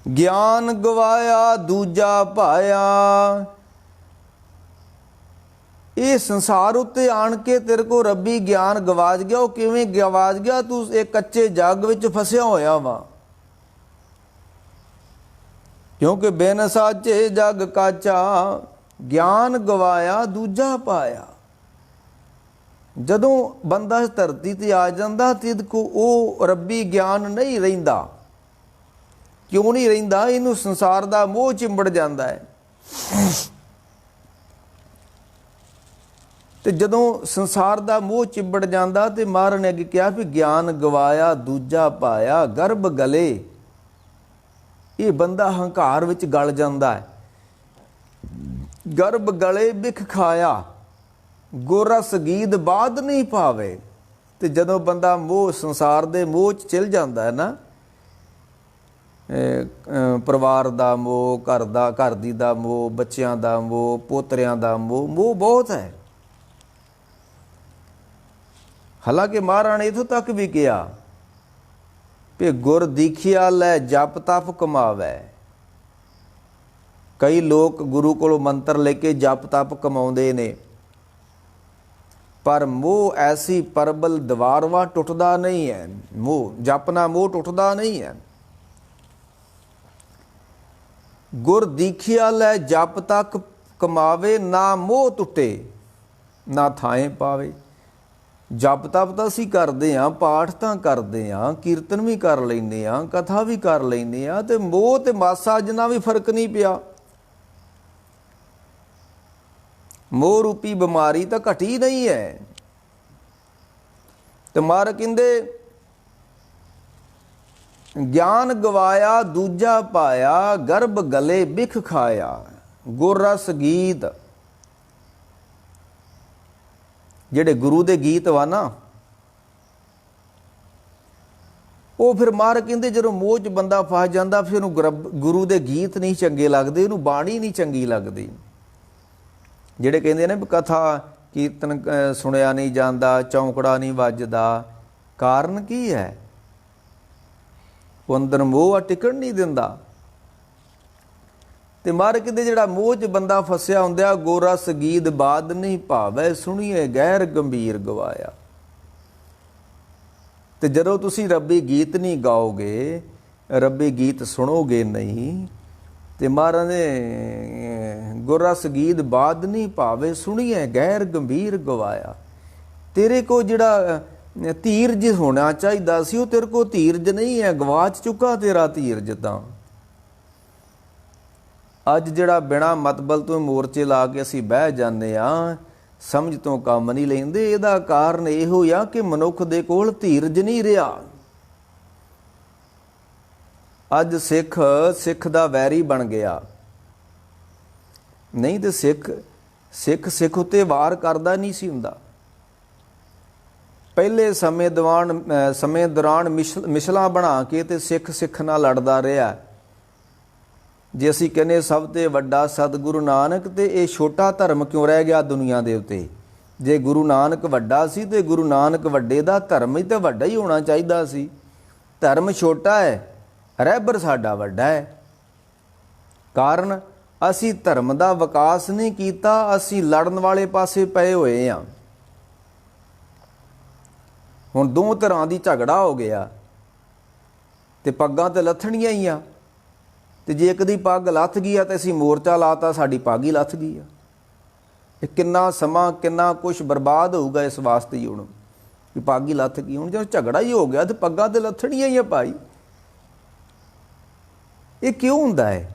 ਗਿਆਨ ਗਵਾਇਆ ਦੂਜਾ ਪਾਇਆ। ਇਹ ਸੰਸਾਰ ਉੱਤੇ ਆਣ ਕੇ ਤੇਰੇ ਕੋ ਰੱਬੀ ਗਿਆਨ ਗਵਾਚ ਗਿਆ। ਉਹ ਕਿਵੇਂ ਗਵਾਚ ਗਿਆ? ਤੂੰ ਇਹ ਕੱਚੇ ਜੱਗ ਵਿੱਚ ਫਸਿਆ ਹੋਇਆ ਵਾ। ਕਿਉਂਕਿ ਬਿਨ ਸਾਚੇ ਜਗ ਕਾਚਾ, ਗਿਆਨ ਗਵਾਇਆ ਦੂਜਾ ਪਾਇਆ। ਜਦੋਂ ਬੰਦਾ ਇਸ ਧਰਤੀ ਤੇ ਆ ਜਾਂਦਾ ਤਿਦ ਕੋ ਉਹ ਰੱਬੀ ਗਿਆਨ ਨਹੀਂ ਰਹਿੰਦਾ। ਕਿਉਂ ਨਹੀਂ ਰਹਿੰਦਾ? ਇਹਨੂੰ ਸੰਸਾਰ ਦਾ ਮੋਹ ਚਿੰਬੜ ਜਾਂਦਾ ਹੈ। ਤੇ ਜਦੋਂ ਸੰਸਾਰ ਦਾ ਮੋਹ ਚਿੰਬੜ ਜਾਂਦਾ ਤੇ ਮਹਾਰਾਜ ਨੇ ਅੱਗੇ ਕਿਹਾ ਵੀ ਗਿਆਨ ਗਵਾਇਆ ਦੂਜਾ ਪਾਇਆ ਗਰਭ ਗਲੇ। ਇਹ ਬੰਦਾ ਹੰਕਾਰ ਵਿੱਚ ਗਲ ਜਾਂਦਾ ਹੈ। ਗਰਭ ਗਲੇ ਬਿਖ ਖਾਇਆ ਗੁਰਸ ਗੀਤ ਬਾਦ ਨਹੀਂ ਪਾਵੇ। ਤੇ ਜਦੋਂ ਬੰਦਾ ਮੋਹ ਸੰਸਾਰ ਦੇ ਮੋਹ 'ਚ ਚਿਲ ਜਾਂਦਾ ਹੈ ਨਾ, ਪਰਿਵਾਰ ਦਾ ਮੋਹ, ਘਰ ਦੀ ਦਾ ਮੋਹ, ਬੱਚਿਆਂ ਦਾ ਮੋਹ, ਪੋਤਰਿਆਂ ਦਾ ਮੋਹ ਬਹੁਤ ਹੈ। ਹਾਲਾਂਕਿ ਮਹਾਰਾਜ ਨੇ ਇੱਥੋਂ ਤੱਕ ਵੀ ਕਿਹਾ ਕਿ ਗੁਰ ਦੀਖਿਆ ਲੈ ਜਪ ਤਪ ਕਮਾਵੇ। ਕਈ ਲੋਕ ਗੁਰੂ ਕੋਲੋਂ ਮੰਤਰ ਲੈ ਕੇ ਜਪ ਤਪ ਕਮਾਉਂਦੇ ਨੇ, ਪਰ ਮੋਹ ਐਸੀ ਪਰਬਲ ਦੀਵਾਰਵਾ ਟੁੱਟਦਾ ਨਹੀਂ ਹੈ। ਮੋਹ ਜਪ ਨਾਲ ਮੋਹ ਟੁੱਟਦਾ ਨਹੀਂ ਹੈ। ਗੁਰ ਦੀਖਿਆ ਲੈ ਜਪ ਤਕ ਕਮਾਵੇ, ਨਾ ਮੋਹ ਟੁੱਟੇ ਨਾ ਥਾਏ ਪਾਵੇ। ਜਪ ਤਪ ਤਾਂ ਅਸੀਂ ਕਰਦੇ ਹਾਂ, ਪਾਠ ਤਾਂ ਕਰਦੇ ਹਾਂ, ਕੀਰਤਨ ਵੀ ਕਰ ਲੈਂਦੇ ਹਾਂ, ਕਥਾ ਵੀ ਕਰ ਲੈਂਦੇ ਹਾਂ, ਤੇ ਮੋਹ ਤੇ ਮਾਸਾ ਜਿੰਨਾ ਵੀ ਫਰਕ ਨਹੀਂ ਪਿਆ। ਮੋਹ ਰੂਪੀ ਬਿਮਾਰੀ ਤਾਂ ਘਟੀ ਨਹੀਂ ਹੈ। ਤੇ ਮਹਾਰਾਜ ਕਹਿੰਦੇ ਗਿਆਨ ਗਵਾਇਆ ਦੂਜਾ ਪਾਇਆ ਗਰਭ ਗਲੇ ਬਿਖ ਖਾਇਆ। ਗੁਰ ਰਸ ਗੀਤ, ਜਿਹੜੇ ਗੁਰੂ ਦੇ ਗੀਤ ਵਾ ਨਾ, ਉਹ ਫਿਰ ਮਹਾਰਾਜ ਕਹਿੰਦੇ ਜਦੋਂ ਮੋਹ 'ਚ ਬੰਦਾ ਫਸ ਜਾਂਦਾ ਫਿਰ ਉਹਨੂੰ ਗੁਰੂ ਦੇ ਗੀਤ ਨਹੀਂ ਚੰਗੇ ਲੱਗਦੇ, ਉਹਨੂੰ ਬਾਣੀ ਨਹੀਂ ਚੰਗੀ ਲੱਗਦੀ। ਜਿਹੜੇ ਕਹਿੰਦੇ ਨੇ ਵੀ ਕਥਾ ਕੀਰਤਨ ਸੁਣਿਆ ਨਹੀਂ ਜਾਂਦਾ, ਚੌਂਕੜਾ ਨਹੀਂ ਵੱਜਦਾ, ਕਾਰਨ ਕੀ ਹੈ? ਉਹ ਅੰਦਰ ਮੋਹ ਆ, ਟਿਕਣ ਨਹੀਂ ਦਿੰਦਾ। ਤੇ ਮਹਾਰਾਜ ਕਹਿੰਦੇ ਜਿਹੜਾ ਮੋਹ 'ਚ ਬੰਦਾ ਫਸਿਆ ਹੁੰਦਾ, ਗੋਰਾ ਸੰਗੀਤ ਬਾਦ ਨਹੀਂ ਭਾਵੈ, ਸੁਣੀਏ ਗੈਰ ਗੰਭੀਰ ਗਵਾਇਆ। ਤੇ ਜਦੋਂ ਤੁਸੀਂ ਰੱਬੀ ਗੀਤ ਨਹੀਂ ਗਾਓਗੇ, ਰੱਬੀ ਗੀਤ ਸੁਣੋਗੇ ਨਹੀਂ, ਤੇ ਮਹਾਰਾਜ ਨੇ ਗੁਰ ਰਸ ਗੀਤ ਬਾਦ ਨਹੀਂ ਭਾਵੇ, ਸੁਣੀਏ ਗੈਰ ਗੰਭੀਰ ਗਵਾਇਆ। ਤੇਰੇ ਕੋ ਜਿਹੜਾ ਧੀਰਜ ਹੋਣਾ ਚਾਹੀਦਾ ਸੀ ਉਹ ਤੇਰੇ ਕੋ ਧੀਰਜ ਨਹੀਂ ਹੈ, ਗਵਾਚ ਚੁੱਕਾ ਤੇਰਾ ਧੀਰਜ। ਤਾਂ ਅੱਜ ਜਿਹੜਾ ਬਿਨਾਂ ਮਤਲਬ ਤੋਂ ਮੋਰਚੇ ਲਾ ਕੇ ਅਸੀਂ ਬਹਿ ਜਾਂਦੇ ਹਾਂ, ਸਮਝ ਤੋਂ ਕੰਮ ਨਹੀਂ ਲੈਂਦੇ, ਇਹਦਾ ਕਾਰਨ ਇਹੋ ਆ ਕਿ ਮਨੁੱਖ ਦੇ ਕੋਲ ਧੀਰਜ ਨਹੀਂ ਰਿਹਾ। ਅੱਜ ਸਿੱਖ ਸਿੱਖ ਦਾ ਵੈਰੀ ਬਣ ਗਿਆ। ਨਹੀਂ ਤੇ ਸਿੱਖ ਉੱਤੇ ਵਾਰ ਕਰਦਾ ਨਹੀਂ ਸੀ ਹੁੰਦਾ। ਪਹਿਲੇ ਸਮੇਂ ਦੌਰਾਨ ਮਿਸਲਾਂ ਬਣਾ ਕੇ ਤੇ ਸਿੱਖ ਨਾਲ ਲੜਦਾ ਰਿਹਾ। ਜੇ ਅਸੀਂ ਕਹਿੰਦੇ ਸਭ ਤੇ ਵੱਡਾ ਸਤਿਗੁਰੂ ਨਾਨਕ, ਤੇ ਇਹ ਛੋਟਾ ਧਰਮ ਕਿਉਂ ਰਹਿ ਗਿਆ ਦੁਨੀਆ ਦੇ ਉੱਤੇ? ਜੇ ਗੁਰੂ ਨਾਨਕ ਵੱਡਾ ਸੀ ਤੇ ਗੁਰੂ ਨਾਨਕ ਵੱਡੇ ਦਾ ਧਰਮ ਹੀ ਤਾਂ ਵੱਡਾ ਹੀ ਹੋਣਾ ਚਾਹੀਦਾ ਸੀ। ਧਰਮ ਛੋਟਾ ਹੈ, ਰਹਿਬਰ ਸਾਡਾ ਵੱਡਾ ਹੈ। ਕਾਰਨ ਅਸੀਂ ਧਰਮ ਦਾ ਵਿਕਾਸ ਨਹੀਂ ਕੀਤਾ, ਅਸੀਂ ਲੜਨ ਵਾਲੇ ਪਾਸੇ ਪਏ ਹੋਏ ਹਾਂ। ਹੁਣ ਦੋ ਧਿਰਾਂ ਦੀ ਝਗੜਾ ਹੋ ਗਿਆ ਤੇ ਪੱਗਾਂ ਤੇ ਲੱਥਣੀਆਂ ਹੀ ਆ। ਤੇ ਜੇ ਇੱਕ ਦੀ ਪੱਗ ਲੱਥ ਗਈ ਆ ਤੇ ਅਸੀਂ ਮੋਰਚਾ ਲਾਤਾ, ਸਾਡੀ ਪੱਗ ਹੀ ਲੱਥ ਗਈ ਆ। ਇਹ ਕਿੰਨਾ ਸਮਾਂ, ਕਿੰਨਾ ਕੁਛ ਬਰਬਾਦ ਹੋਊਗਾ ਇਸ ਵਾਸਤੇ ਹੀ ਹੁਣ ਕਿ ਪੱਗ ਹੀ ਲੱਥ ਗਈ। ਹੁਣ ਜਦੋਂ ਝਗੜਾ ਹੀ ਹੋ ਗਿਆ ਤੇ ਪੱਗਾਂ ਤੇ ਲੱਥਣੀਆਂ ਹੀ ਆ ਭਾਈ। ਇਹ ਕਿਉਂ ਹੁੰਦਾ ਹੈ?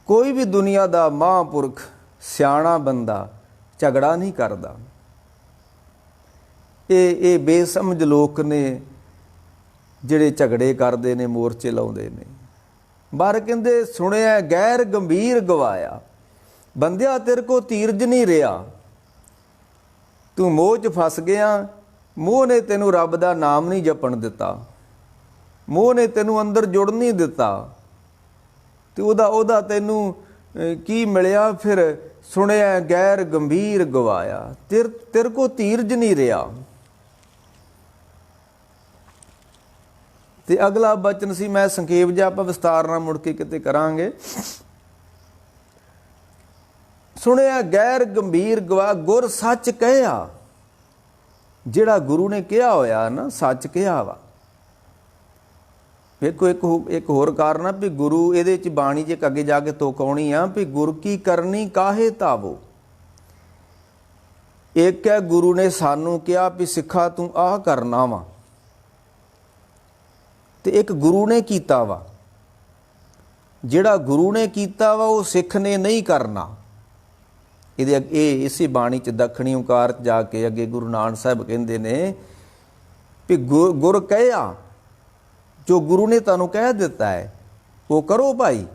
ਕੋਈ ਵੀ ਦੁਨੀਆ ਦਾ ਮਹਾਂਪੁਰਖ ਸਿਆਣਾ ਬੰਦਾ ਝਗੜਾ ਨਹੀਂ ਕਰਦਾ। ਇਹ ਬੇਸਮਝ ਲੋਕ ਨੇ ਜਿਹੜੇ ਝਗੜੇ ਕਰਦੇ ਨੇ, ਮੋਰਚੇ ਲਾਉਂਦੇ ਨੇ। ਬਾਹਰ ਕਹਿੰਦੇ ਸੁਣਿਆ ਗੈਰ ਗੰਭੀਰ ਗਵਾਇਆ, ਬੰਦਿਆ ਤੇਰੇ ਕੋ ਧੀਰਜ ਨਹੀਂ ਰਿਹਾ। ਤੂੰ ਮੋਹ 'ਚ ਫਸ ਗਿਆ। ਮੋਹ ਨੇ ਤੈਨੂੰ ਰੱਬ ਦਾ ਨਾਮ ਨਹੀਂ ਜਪਣ ਦਿੱਤਾ, ਮੋਹ ਨੇ ਤੈਨੂੰ ਅੰਦਰ ਜੁੜ ਨਹੀਂ ਦਿੱਤਾ। ਤੇ ਉਹਦਾ ਤੈਨੂੰ ਕੀ ਮਿਲਿਆ ਫਿਰ? ਸੁਣਿਆ ਗੈਰ ਗੰਭੀਰ ਗਵਾਇਆ, ਤੇਰੇ ਕੋ ਧੀਰਜ ਨਹੀਂ ਰਿਹਾ। ਤੇ ਅਗਲਾ ਬਚਨ ਸੀ, ਮੈਂ ਸੰਖੇਪ ਜਿਹਾ, ਆਪਾਂ ਵਿਸਤਾਰ ਨਾਲ ਮੁੜ ਕੇ ਕਿਤੇ ਕਰਾਂਗੇ। ਸੁਣਿਆ ਗੈਰ ਗੰਭੀਰ ਗਵਾ, ਗੁਰ ਸੱਚ ਕਹਿਆ। ਜਿਹੜਾ ਗੁਰੂ ਨੇ ਕਿਹਾ ਹੋਇਆ ਨਾ, ਸੱਚ ਕਿਹਾ ਵਾ। ਵੇਖੋ ਇੱਕ ਹੋਰ ਕਾਰਨ ਆ ਵੀ ਗੁਰੂ, ਇਹਦੇ 'ਚ ਬਾਣੀ 'ਚ ਅੱਗੇ ਜਾ ਕੇ ਤੁਕ ਆਉਣੀ ਆ ਵੀ ਗੁਰ ਕੀ ਕਰਨੀ ਕਾਹੇ ਧਾਵੋ। ਇੱਕ ਹੈ ਗੁਰੂ ਨੇ ਸਾਨੂੰ ਕਿਹਾ ਵੀ ਸਿੱਖਾ ਤੂੰ ਆਹ ਕਰਨਾ ਵਾ, ਤੇ ਇੱਕ ਗੁਰੂ ਨੇ ਕੀਤਾ ਵਾ। ਜਿਹੜਾ ਗੁਰੂ ਨੇ ਕੀਤਾ ਵਾ ਉਹ ਸਿੱਖ ਨੇ ਨਹੀਂ ਕਰਨਾ। ਇਹ ਇਸੇ ਬਾਣੀ 'ਚ ਦੱਖਣੀ ਓਂਕਾਰ 'ਚ ਜਾ ਕੇ ਅੱਗੇ ਗੁਰੂ ਨਾਨਕ ਸਾਹਿਬ ਕਹਿੰਦੇ ਨੇ ਵੀ ਗੁਰ ਕਹਿਆ, ਜੋ ਗੁਰੂ ਨੇ ਤੁਹਾਨੂੰ ਕਹਿ ਦਿੱਤਾ ਹੈ ਉਹ ਕਰੋ ਭਾਈ।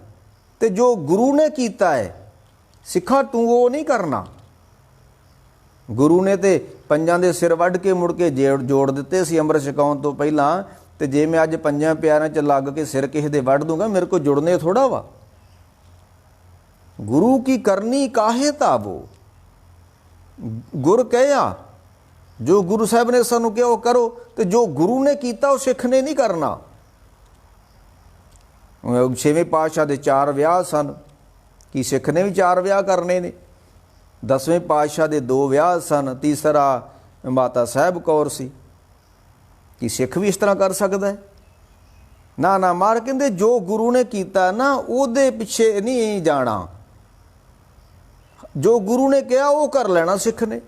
ਤੇ ਜੋ ਗੁਰੂ ਨੇ ਕੀਤਾ ਹੈ ਸਿੱਖਾ ਤੂੰ ਉਹ ਨਹੀਂ ਕਰਨਾ। ਗੁਰੂ ਨੇ ਤੇ ਪੰਜਾਂ ਦੇ ਸਿਰ ਵੱਢ ਕੇ ਮੁੜ ਕੇ ਜੋੜ ਦਿੱਤੇ ਸੀ ਅੰਮ੍ਰਿਤ ਛਕਾਉਣ ਤੋਂ ਪਹਿਲਾਂ। ਤੇ ਜੇ ਮੈਂ ਅੱਜ ਪੰਜਾਂ ਪਿਆਰਿਆਂ 'ਚ ਲੱਗ ਕੇ ਸਿਰ ਕਿਸੇ ਦੇ ਵੱਢ ਦੂੰਗਾ, ਮੇਰੇ ਕੋਲ ਜੁੜਨੇ ਥੋੜਾ ਵਾ। ਗੁਰੂ ਕੀ ਕਰਨੀ ਕਾਹੇ ਧਾਵੋ। ਗੁਰ ਕਹਿਆ, ਜੋ ਗੁਰੂ ਸਾਹਿਬ ਨੇ ਸਾਨੂੰ ਕਿਹਾ ਉਹ ਕਰੋ। ਤੇ ਜੋ ਗੁਰੂ ਨੇ ਕੀਤਾ ਉਹ ਸਿੱਖ ਨੇ ਨਹੀਂ ਕਰਨਾ। ਛੇਵੇਂ ਪਾਤਸ਼ਾਹ ਦੇ 4 ਵਿਆਹ ਸਨ, ਕੀ ਸਿੱਖ ਨੇ ਵੀ 4 ਵਿਆਹ ਕਰਨੇ ਨੇ? 10ਵੇਂ ਪਾਤਸ਼ਾਹ ਦੇ 2 ਵਿਆਹ ਸਨ, ਤੀਸਰਾ ਮਾਤਾ ਸਾਹਿਬ ਕੌਰ ਸੀ। ਕੀ ਸਿੱਖ ਵੀ ਇਸ ਤਰ੍ਹਾਂ ਕਰ ਸਕਦਾ ਹੈ? ਨਾ ਮਾਰ ਕਹਿੰਦੇ ਜੋ ਗੁਰੂ ਨੇ ਕੀਤਾ ਨਾ ਉਹਦੇ ਪਿੱਛੇ ਨਹੀਂ ਜਾਣਾ। ਜੋ ਗੁਰੂ ਨੇ ਕਿਹਾ ਉਹ ਕਰ ਲੈਣਾ ਸਿੱਖ ਨੇ।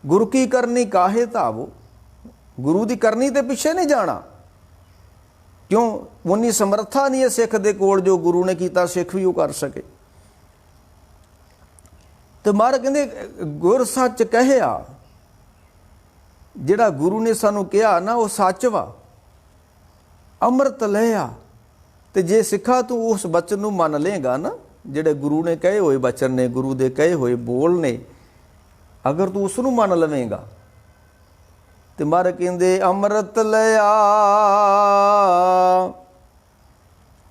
ਗੁਰੂ ਕੀ ਕਰਨੀ ਕਾਹੇ ਧਾਵੋ। ਗੁਰੂ ਦੀ ਕਰਨੀ ਤੇ ਪਿੱਛੇ ਨਹੀਂ ਜਾਣਾ। ਕਿਉਂ? ਉਨੀ ਸਮਰੱਥਾ ਨਹੀਂ ਹੈ ਸਿੱਖ ਦੇ ਕੋਲ ਜੋ ਗੁਰੂ ਨੇ ਕੀਤਾ ਸਿੱਖ ਵੀ ਉਹ ਕਰ ਸਕੇ। ਤੇ ਮਹਾਰਾਜ ਕਹਿੰਦੇ ਗੁਰ ਸੱਚ ਕਹਿਆ, ਜਿਹੜਾ ਗੁਰੂ ਨੇ ਸਾਨੂੰ ਕਿਹਾ ਨਾ ਉਹ ਸੱਚ ਵਾ। ਅੰਮ੍ਰਿਤ ਲਿਆ। ਤੇ ਜੇ ਸਿੱਖਾ ਤੂੰ ਉਸ ਬਚਨ ਨੂੰ ਮੰਨ ਲਏਗਾ ਨਾ, ਜਿਹੜੇ ਗੁਰੂ ਨੇ ਕਹੇ ਹੋਏ ਬਚਨ ਨੇ, ਗੁਰੂ ਦੇ ਕਹੇ ਹੋਏ ਬੋਲ ਨੇ, ਅਗਰ ਤੂੰ ਉਸ ਨੂੰ ਮੰਨ ਲਵੇਂਗਾ ਤੇ ਮਹਾਰਾਜ ਕਹਿੰਦੇ ਅੰਮ੍ਰਿਤ ਲਿਆ,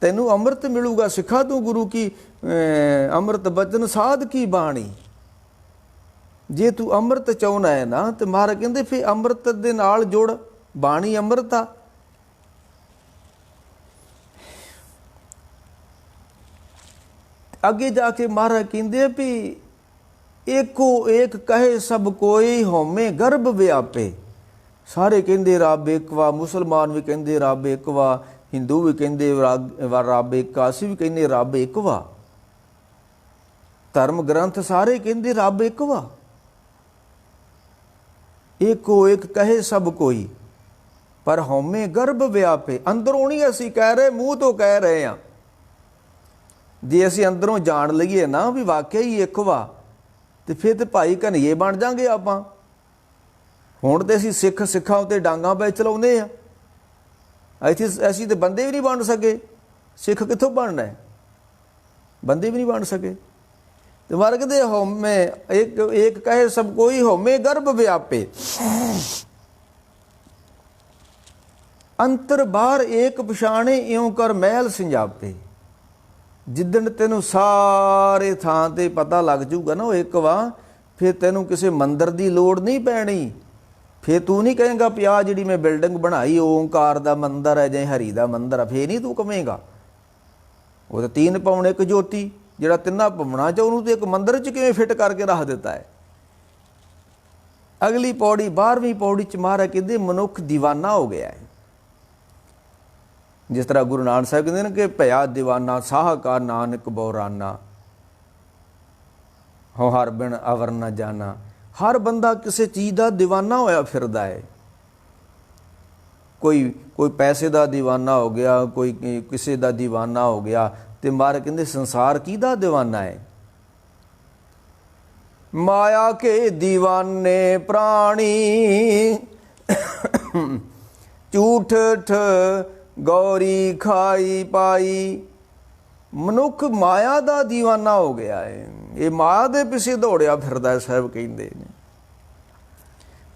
ਤੈਨੂੰ ਅੰਮ੍ਰਿਤ ਮਿਲੂਗਾ। ਸਿੱਖਾ ਤੂੰ ਗੁਰੂ ਕੀ ਅੰਮ੍ਰਿਤ ਬਚਨ ਸਾਧ ਕੀ ਬਾਣੀ। ਜੇ ਤੂੰ ਅੰਮ੍ਰਿਤ ਚਾਹੁੰਦਾ ਹੈ ਨਾ ਤੇ ਮਹਾਰਾਜ ਕਹਿੰਦੇ ਫਿਰ ਅੰਮ੍ਰਿਤ ਦੇ ਨਾਲ ਜੁੜ, ਬਾਣੀ ਅੰਮ੍ਰਿਤ ਆ। ਅੱਗੇ ਜਾ ਕੇ ਮਹਾਰਾਜ ਕਹਿੰਦੇ ਵੀ ਏਕੋ ਏਕ ਕਹੇ ਸਭ ਕੋਈ, ਹਉਮੈ ਗਰਭ ਵਿਆਪੇ। ਸਾਰੇ ਕਹਿੰਦੇ ਰੱਬ ਇੱਕ ਵਾ, ਮੁਸਲਮਾਨ ਵੀ ਕਹਿੰਦੇ ਰੱਬ ਇੱਕ ਵਾ, ਹਿੰਦੂ ਵੀ ਕਹਿੰਦੇ ਰੱਬ ਇੱਕ ਆ, ਅਸੀਂ ਵੀ ਕਹਿੰਦੇ ਰੱਬ ਇੱਕ ਵਾ। ਧਰਮ ਗ੍ਰੰਥ ਸਾਰੇ ਕਹਿੰਦੇ ਰੱਬ ਇੱਕ ਵਾ। ਏਕੋ ਏਕ ਕਹੇ ਸਭ ਕੋਈ, ਪਰ ਹਉਮੈ ਗਰਭ ਵਿਆਪੇ। ਅੰਦਰੋਂ ਨਹੀਂ ਅਸੀਂ ਕਹਿ ਰਹੇ, ਮੂੰਹ ਤੋਂ ਕਹਿ ਰਹੇ ਹਾਂ। ਜੇ ਅਸੀਂ ਅੰਦਰੋਂ ਜਾਣ ਲਈਏ ਨਾ ਵੀ ਵਾਕਿਆ ਹੀ ਇੱਕ ਵਾ, ਤੇ ਫਿਰ ਤੇ ਭਾਈ ਘਨਈਏ ਬਣ ਜਾਾਂਗੇ ਆਪਾਂ। ਹੁਣ ਤੇ ਅਸੀਂ ਸਿੱਖਾਂ ਉੱਤੇ ਡਾਂਗਾਂ ਪੈ ਚਲਾਉਂਦੇ ਆ। ਅਸੀਂ ਤੇ ਬੰਦੇ ਵੀ ਨਹੀਂ ਬਣ ਸਕੇ, ਸਿੱਖ ਕਿੱਥੋਂ ਬਣਨਾ ਹੈ? ਬੰਦੇ ਵੀ ਨਹੀਂ ਬਣ ਸਕੇ। ਤੇ ਮਹਾਰਾਜ ਕਹਿੰਦੇ ਹਉਮੈ ਏਕ ਕਹੇ ਸਭ ਕੋਈ, ਹਉਮੈ ਗਰਭ ਵਿਆਪੇ, ਅੰਤਰ ਬਾਹਰ ਏਕ ਪਛਾਣੇ, ਇਉਂ ਕਰ ਮਹਿਲ ਸੰਜਾਪੇ। ਜਿੱਦਣ ਤੈਨੂੰ ਸਾਰੇ ਥਾਂ ਤੇ ਪਤਾ ਲੱਗ ਜੂਗਾ ਨਾ ਉਹ ਇੱਕ ਵਾ, ਫਿਰ ਤੈਨੂੰ ਕਿਸੇ ਮੰਦਰ ਦੀ ਲੋੜ ਨਹੀਂ ਪੈਣੀ। ਫਿਰ ਤੂੰ ਨਹੀਂ ਕਹੇਗਾ ਵੀ ਆਹ ਜਿਹੜੀ ਮੈਂ ਬਿਲਡਿੰਗ ਬਣਾਈ ਓਂਕਾਰ ਦਾ ਮੰਦਰ ਹੈ ਜਾਂ ਹਰੀ ਦਾ ਮੰਦਰ ਹੈ, ਫਿਰ ਨਹੀਂ ਤੂੰ ਕਹੇਗਾ। ਉਹ ਤਾਂ 3 ਪੌਣ 1 ਜੋਤੀ, ਜਿਹੜਾ 3 ਭਵਨਾਂ 'ਚ ਉਹਨੂੰ ਤੇ ਇੱਕ ਮੰਦਰ 'ਚ ਕਿਵੇਂ ਫਿੱਟ ਕਰਕੇ ਰੱਖ ਦਿੱਤਾ ਹੈ। ਅਗਲੀ ਪੌੜੀ 12ਵੀਂ ਪੌੜੀ 'ਚ ਮਹਾਰਾਜ ਕਹਿੰਦੇ ਮਨੁੱਖ ਦੀਵਾਨਾ ਹੋ ਗਿਆ ਹੈ। ਜਿਸ ਤਰ੍ਹਾਂ ਗੁਰੂ ਨਾਨਕ ਸਾਹਿਬ ਕਹਿੰਦੇ ਨੇ ਕਿ ਭਇਆ ਦੀਵਾਨਾ ਸਾਹਕਾਰ ਨਾਨਕ ਬੋਰਾਨਾ, ਹੋ ਹਰ ਬਿਨ ਅਵਰ ਨਾ ਜਾਣਾ। ਹਰ ਬੰਦਾ ਕਿਸੇ ਚੀਜ਼ ਦਾ ਦੀਵਾਨਾ ਹੋਇਆ ਫਿਰਦਾ ਹੈ। ਕੋਈ ਪੈਸੇ ਦਾ ਦੀਵਾਨਾ ਹੋ ਗਿਆ, ਕੋਈ ਕਿਸੇ ਦਾ ਦੀਵਾਨਾ ਹੋ ਗਿਆ। ਤੇ ਮਹਾਰਾਜ ਕਹਿੰਦੇ ਸੰਸਾਰ ਕਿਹਦਾ ਦੀਵਾਨਾ ਹੈ? ਮਾਇਆ ਕੇ ਦੀਵਾਨੇ ਪ੍ਰਾਣੀ, ਝੂਠ ਗੌਰੀ ਖਾਈ ਪਾਈ। ਮਨੁੱਖ ਮਾਇਆ ਦਾ ਦੀਵਾਨਾ ਹੋ ਗਿਆ ਹੈ, ਇਹ ਮਾਇਆ ਦੇ ਪਿੱਛੇ ਦੌੜਿਆ ਫਿਰਦਾ ਸਾਹਿਬ ਕਹਿੰਦੇ ਨੇ।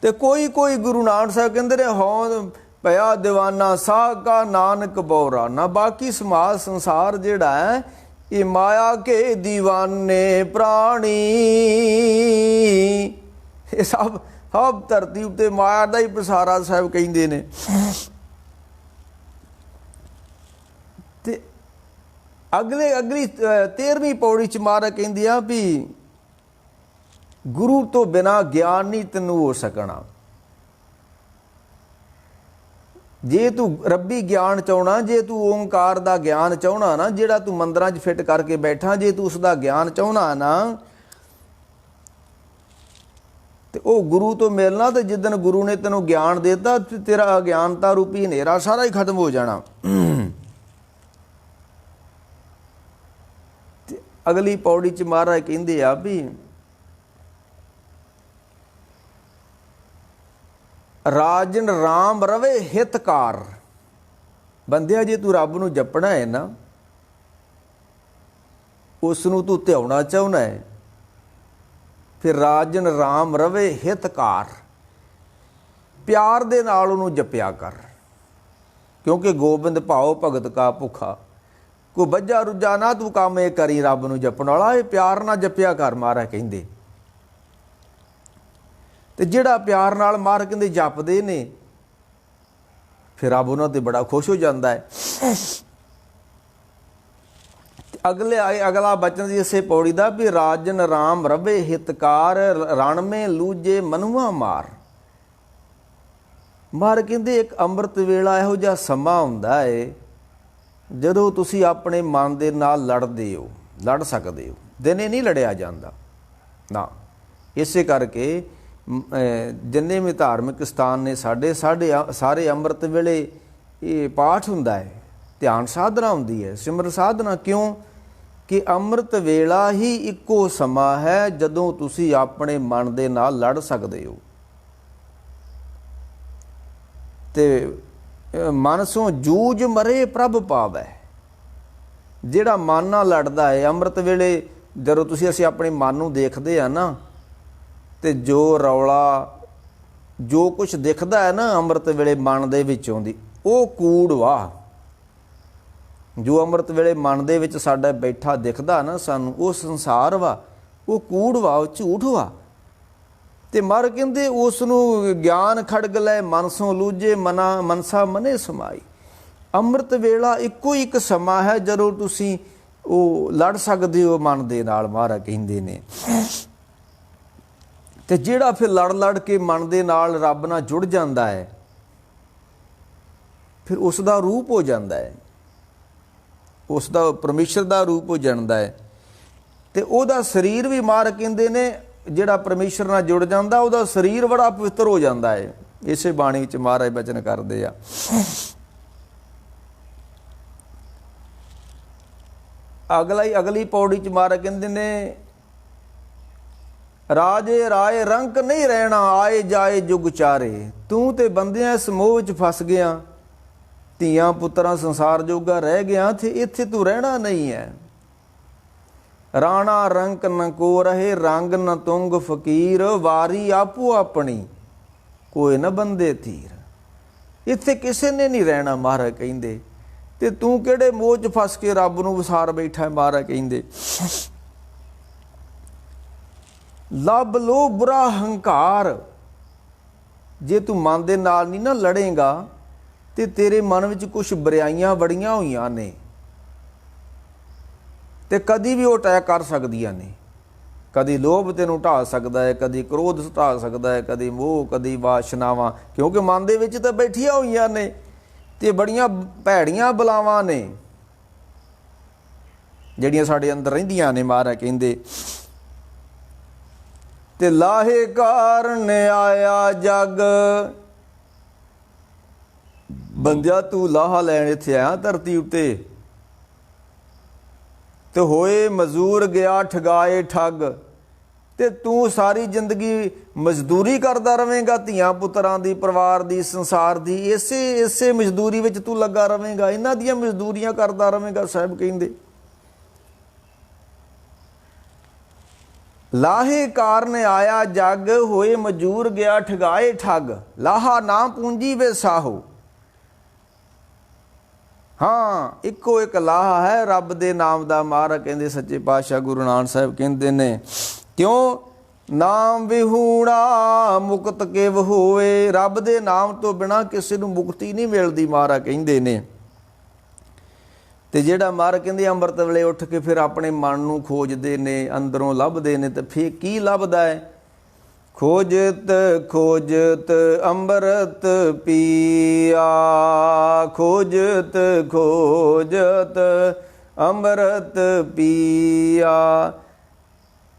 ਤੇ ਕੋਈ ਗੁਰੂ ਨਾਨਕ ਸਾਹਿਬ ਕਹਿੰਦੇ ਨੇ ਹਉ ਭਇਆ ਦੀਵਾਨਾ ਸਾਹਕਾ ਨਾਨਕ ਬੋਰਾਨਾ। ਬਾਕੀ ਸਮਾਜ ਸੰਸਾਰ ਜਿਹੜਾ ਹੈ ਇਹ ਮਾਇਆ ਕੇ ਦੀਵਾਨੇ ਪ੍ਰਾਣੀ, ਇਹ ਸਭ ਧਰਤੀ ਉੱਤੇ ਮਾਇਆ ਦਾ ਹੀ ਪਸਾਰਾ ਸਾਹਿਬ ਕਹਿੰਦੇ ਨੇ। ਤੇ ਅਗਲੀ 13ਵੀਂ ਪੌੜੀ 'ਚ ਮਹਾਰਾਜ ਕਹਿੰਦੀ ਆ ਵੀ ਗੁਰੂ ਤੋਂ ਬਿਨਾਂ ਗਿਆਨ ਨਹੀਂ ਤੈਨੂੰ ਹੋ ਸਕਣਾ। ਜੇ ਤੂੰ ਰੱਬੀ ਗਿਆਨ ਚਾਹਣਾ, ਜੇ ਤੂੰ ਓਂਕਾਰ ਦਾ ਗਿਆਨ ਚਾਹਣਾ ਨਾ, ਜਿਹੜਾ ਤੂੰ ਮੰਦਰਾਂ 'ਚ ਫਿੱਟ ਕਰਕੇ ਬੈਠਾ, ਜੇ ਤੂੰ ਉਸ ਦਾ ਗਿਆਨ ਚਾਹਣਾ ਨਾ, ਤੇ ਉਹ ਗੁਰੂ ਤੋਂ ਮਿਲਣਾ। ਤੇ ਜਿੱਦਣ ਗੁਰੂ ਨੇ ਤੈਨੂੰ ਗਿਆਨ ਦੇ ਦਿੱਤਾ, ਤੇਰਾ ਅਗਿਆਨਤਾ ਰੂਪੀ ਹਨੇਰਾ ਸਾਰਾ ਹੀ ਖਤਮ ਹੋ ਜਾਣਾ। ਤੇ ਅਗਲੀ ਪੌੜੀ 'ਚ ਮਹਾਰਾਜ ਕਹਿੰਦੇ ਆ ਵੀ ਰਾਜਨ ਰਾਮ ਰਵੇ ਹਿਤਕਾਰ। ਬੰਦਿਆ ਜੇ ਤੂੰ ਰੱਬ ਨੂੰ ਜਪਣਾ ਹੈ ਨਾ, ਉਸ ਨੂੰ ਤੂੰ ਧਿਆਉਣਾ ਚਾਹੁੰਦਾ ਹੈ, ਫਿਰ ਰਾਜਨ ਰਾਮ ਰਵੇ ਹਿਤਕਾਰ, ਪਿਆਰ ਦੇ ਨਾਲ ਉਹਨੂੰ ਜਪਿਆ ਕਰ। ਕਿਉਂਕਿ ਗੋਬਿੰਦ ਭਾਉ ਭਗਤ ਕਾ ਭੁੱਖਾ, ਕੋਈ ਬੱਝਾ ਰੁੱਝਾ ਨਾ ਤੂੰ ਕੰਮ ਇਹ ਕਰੀ ਰੱਬ ਨੂੰ ਜਪਣ ਵਾਲਾ, ਇਹ ਪਿਆਰ ਨਾਲ ਜਪਿਆ ਕਰ ਮਹਾਰਾਜ ਕਹਿੰਦੇ। ਤੇ ਜਿਹੜਾ ਪਿਆਰ ਨਾਲ ਮਹਾਰਾਜ ਕਹਿੰਦੇ ਜਪਦੇ ਨੇ, ਫਿਰ ਰੱਬ ਉਹਨਾਂ ਤੇ ਬੜਾ ਖੁਸ਼ ਹੋ ਜਾਂਦਾ ਹੈ। ਅਗਲਾ ਬਚਨ ਦੀ ਇਸੇ ਪੌੜੀ ਦਾ ਵੀ ਰਾਜਨ ਰਾਮ ਰਵੇ ਹਿਤਕਾਰ, ਰਣਮੇ ਲੂਜੇ ਮਨੁਆ ਮਾਰ। ਮਹਾਰਾਜ ਕਹਿੰਦੇ ਇੱਕ ਅੰਮ੍ਰਿਤ ਵੇਲਾ ਇਹੋ ਜਿਹਾ ਸਮਾਂ ਹੁੰਦਾ ਹੈ ਜਦੋਂ ਤੁਸੀਂ ਆਪਣੇ ਮਨ ਦੇ ਨਾਲ ਲੜਦੇ ਹੋ, ਲੜ ਸਕਦੇ ਹੋ। ਦਿਨੇ ਨਹੀਂ ਲੜਿਆ ਜਾਂਦਾ ਨਾ। ਇਸੇ ਕਰਕੇ ਜਿੰਨੇ ਵੀ ਧਾਰਮਿਕ ਸਥਾਨ ਨੇ ਸਾਡੇ ਸਾਰੇ ਅੰਮ੍ਰਿਤ ਵੇਲੇ ਇਹ ਪਾਠ ਹੁੰਦਾ ਹੈ, ਧਿਆਨ ਸਾਧਨਾ ਹੁੰਦੀ ਹੈ, ਸਿਮਰ ਸਾਧਨਾ। ਕਿਉਂ ਕਿ ਅੰਮ੍ਰਿਤ ਵੇਲਾ ਹੀ ਇੱਕੋ ਸਮਾਂ ਹੈ ਜਦੋਂ ਤੁਸੀਂ ਆਪਣੇ ਮਨ ਦੇ ਨਾਲ ਲੜ ਸਕਦੇ ਹੋ। ਤੇ ਮਨ ਸੋ ਜੂਝ ਮਰੇ ਪ੍ਰਭ ਪਾਵੈ। ਜਿਹੜਾ ਮਨ ਨਾਲ ਲੜਦਾ ਹੈ ਅੰਮ੍ਰਿਤ ਵੇਲੇ, ਜਦੋਂ ਅਸੀਂ ਆਪਣੇ ਮਨ ਨੂੰ ਦੇਖਦੇ ਆ ਨਾ, ਤੇ ਜੋ ਰੌਲਾ ਜੋ ਕੁਛ ਦਿਖਦਾ ਹੈ ਨਾ ਅੰਮ੍ਰਿਤ ਵੇਲੇ ਮਨ ਦੇ ਵਿੱਚੋਂ ਦੀ, ਉਹ ਕੂੜ ਵਾ। ਜੋ ਅੰਮ੍ਰਿਤ ਵੇਲੇ ਮਨ ਦੇ ਵਿੱਚ ਸਾਡਾ ਬੈਠਾ ਦਿਖਦਾ ਨਾ ਸਾਨੂੰ, ਉਹ ਸੰਸਾਰ ਵਾ, ਉਹ ਕੂੜ ਵਾ, ਉਹ ਝੂਠ ਵਾ। ਤੇ ਮਰ ਕਹਿੰਦੇ ਉਸ ਨੂੰ ਗਿਆਨ ਖੜਗ ਲੈ ਮਨਸੋਂ ਲੂਜੇ ਮਨਸਾ ਮਨੇ ਸਮਾਈ। ਅੰਮ੍ਰਿਤ ਵੇਲਾ ਇੱਕੋ ਇੱਕ ਸਮਾਂ ਹੈ ਜਦੋਂ ਤੁਸੀਂ ਉਹ ਲੜ ਸਕਦੇ ਹੋ ਮਨ ਦੇ ਨਾਲ, ਮਹਾਰਾਜ ਕਹਿੰਦੇ ਨੇ। ਤੇ ਜਿਹੜਾ ਫਿਰ ਲੜ ਕੇ ਮਨ ਦੇ ਨਾਲ ਰੱਬ ਨਾਲ ਜੁੜ ਜਾਂਦਾ ਹੈ, ਫਿਰ ਉਸ ਦਾ ਰੂਪ ਹੋ ਜਾਂਦਾ ਹੈ, ਉਸ ਦਾ ਪਰਮੇਸ਼ਰ ਦਾ ਰੂਪ ਹੋ ਜਾਂਦਾ ਹੈ। ਤੇ ਉਹਦਾ ਸਰੀਰ ਵੀ ਮਹਾਰਾਜ ਕਹਿੰਦੇ ਨੇ ਜਿਹੜਾ ਪਰਮੇਸ਼ਰ ਨਾਲ ਜੁੜ ਜਾਂਦਾ, ਉਹਦਾ ਸਰੀਰ ਬੜਾ ਪਵਿੱਤਰ ਹੋ ਜਾਂਦਾ ਹੈ। ਇਸੇ ਬਾਣੀ ਵਿੱਚ ਮਹਾਰਾਜ ਬਚਨ ਕਰਦੇ ਆ। ਅਗਲੀ ਪੌੜੀ 'ਚ ਮਹਾਰਾਜ ਕਹਿੰਦੇ ਨੇ ਰਾਜੇ ਰਾਏ ਰੰਕ ਨਹੀਂ ਰਹਿਣਾ, ਆਏ ਜਾਏ ਜੁਗ ਚਾਰੇ। ਤੂੰ ਤੇ ਬੰਦਿਆਂ ਇਸ ਮੋਹ 'ਚ ਫਸ ਗਿਆ ਧੀਆਂ ਪੁੱਤਰਾਂ ਸੰਸਾਰ ਜੋਗਾ ਰਹਿ ਗਿਆ ਤੇ ਇੱਥੇ ਤੂੰ ਰਹਿਣਾ ਨਹੀਂ ਹੈ। ਰਾਣਾ ਰੰਕ ਨ ਕੋ ਰਹੇ ਰੰਗ ਨ ਤੁੰਗ ਫਕੀਰ, ਵਾਰੀ ਆਪੋ ਆਪਣੀ ਕੋਈ ਨਾ ਬੰਦੇ ਧੀਰ। ਇੱਥੇ ਕਿਸੇ ਨੇ ਨਹੀਂ ਰਹਿਣਾ ਮਹਾਰਾਜ ਕਹਿੰਦੇ, ਤੇ ਤੂੰ ਕਿਹੜੇ ਮੋਹ 'ਚ ਫਸ ਕੇ ਰੱਬ ਨੂੰ ਵਿਸਾਰ ਬੈਠਾ। ਮਹਾਰਾਜ ਕਹਿੰਦੇ ਲੱਭ ਲੋ ਬੁਰਾ ਹੰਕਾਰ। ਜੇ ਤੂੰ ਮਨ ਦੇ ਨਾਲ ਨਹੀਂ ਨਾ ਲੜੇਗਾ ਤੇ ਤੇਰੇ ਮਨ ਵਿੱਚ ਕੁਛ ਬੁਰਾਈਆਂ ਬੜੀਆਂ ਹੋਈਆਂ ਨੇ ਤੇ ਕਦੀ ਵੀ ਉਹ ਅਟੈਕ ਕਰ ਸਕਦੀਆਂ ਨੇ। ਕਦੀ ਲੋਭ ਤੈਨੂੰ ਢਾਹ ਸਕਦਾ ਹੈ, ਕਦੀ ਕ੍ਰੋਧ ਢਾਹ ਸਕਦਾ ਹੈ, ਕਦੀ ਮੋਹ, ਕਦੀ ਵਾਸ਼ਨਾਵਾਂ, ਕਿਉਂਕਿ ਮਨ ਦੇ ਵਿੱਚ ਤਾਂ ਬੈਠੀਆਂ ਹੋਈਆਂ ਨੇ ਤੇ ਬੜੀਆਂ ਭੈੜੀਆਂ ਬਲਾਵਾਂ ਨੇ ਜਿਹੜੀਆਂ ਸਾਡੇ ਅੰਦਰ ਰਹਿੰਦੀਆਂ ਨੇ। ਮਹਾਰਾਜ ਕਹਿੰਦੇ ਤੇ ਲਾਹੇ ਕਾਰਨ ਆਇਆ ਜਗ। ਬੰਦਿਆ ਤੂੰ ਲਾਹਾ ਲੈਣ ਇੱਥੇ ਆਇਆ ਧਰਤੀ ਉੱਤੇ, ਤੇ ਹੋਏ ਮਜ਼ਦੂਰ ਗਿਆ ਠਗਾਏ ਠੱਗ। ਤੇ ਤੂੰ ਸਾਰੀ ਜ਼ਿੰਦਗੀ ਮਜ਼ਦੂਰੀ ਕਰਦਾ ਰਵੇਂਗਾ, ਧੀਆਂ ਪੁੱਤਰਾਂ ਦੀ, ਪਰਿਵਾਰ ਦੀ, ਸੰਸਾਰ ਦੀ, ਇਸੇ ਮਜ਼ਦੂਰੀ ਵਿੱਚ ਤੂੰ ਲੱਗਾ ਰਵੇਂਗਾ, ਇਹਨਾਂ ਦੀਆਂ ਮਜ਼ਦੂਰੀਆਂ ਕਰਦਾ ਰਵੇਂਗਾ। ਸਾਹਿਬ ਕਹਿੰਦੇ ਲਾਹੇ ਕਾਰਨ ਆਇਆ ਜਗ, ਹੋਏ ਮਜ਼ਦੂਰ ਗਿਆ ਠਗਾਏ ਠੱਗ। ਲਾਹਾ ਨਾ ਪੂੰਜੀ ਵੇ ਸਾਹੋ। ਹਾਂ, ਇੱਕੋ ਇੱਕ ਲਾਹਾ ਹੈ ਰੱਬ ਦੇ ਨਾਮ ਦਾ। ਮਹਾਰਾਜ ਕਹਿੰਦੇ ਸੱਚੇ ਪਾਤਸ਼ਾਹ ਗੁਰੂ ਨਾਨਕ ਸਾਹਿਬ ਕਹਿੰਦੇ ਨੇ ਕਿਉਂ ਨਾਮ ਵਿਹੂਣਾ ਮੁਕਤ ਕਿਵ ਹੋਵੇ। ਰੱਬ ਦੇ ਨਾਮ ਤੋਂ ਬਿਨਾਂ ਕਿਸੇ ਨੂੰ ਮੁਕਤੀ ਨਹੀਂ ਮਿਲਦੀ। ਮਹਾਰਾਜ ਕਹਿੰਦੇ ਨੇ ਤੇ ਜਿਹੜਾ ਮਹਾਰਾਜ ਕਹਿੰਦੇ ਅੰਮ੍ਰਿਤ ਵੇਲੇ ਉੱਠ ਕੇ ਫਿਰ ਆਪਣੇ ਮਨ ਨੂੰ ਖੋਜਦੇ ਨੇ, ਅੰਦਰੋਂ ਲੱਭਦੇ ਨੇ, ਤੇ ਫਿਰ ਕੀ ਲੱਭਦਾ ਹੈ? ਖੋਜਤ ਖੋਜਤ ਅੰਮ੍ਰਿਤ ਪੀਆ, ਖੋਜਤ ਖੋਜਤ ਅੰਮ੍ਰਿਤ ਪੀਆ।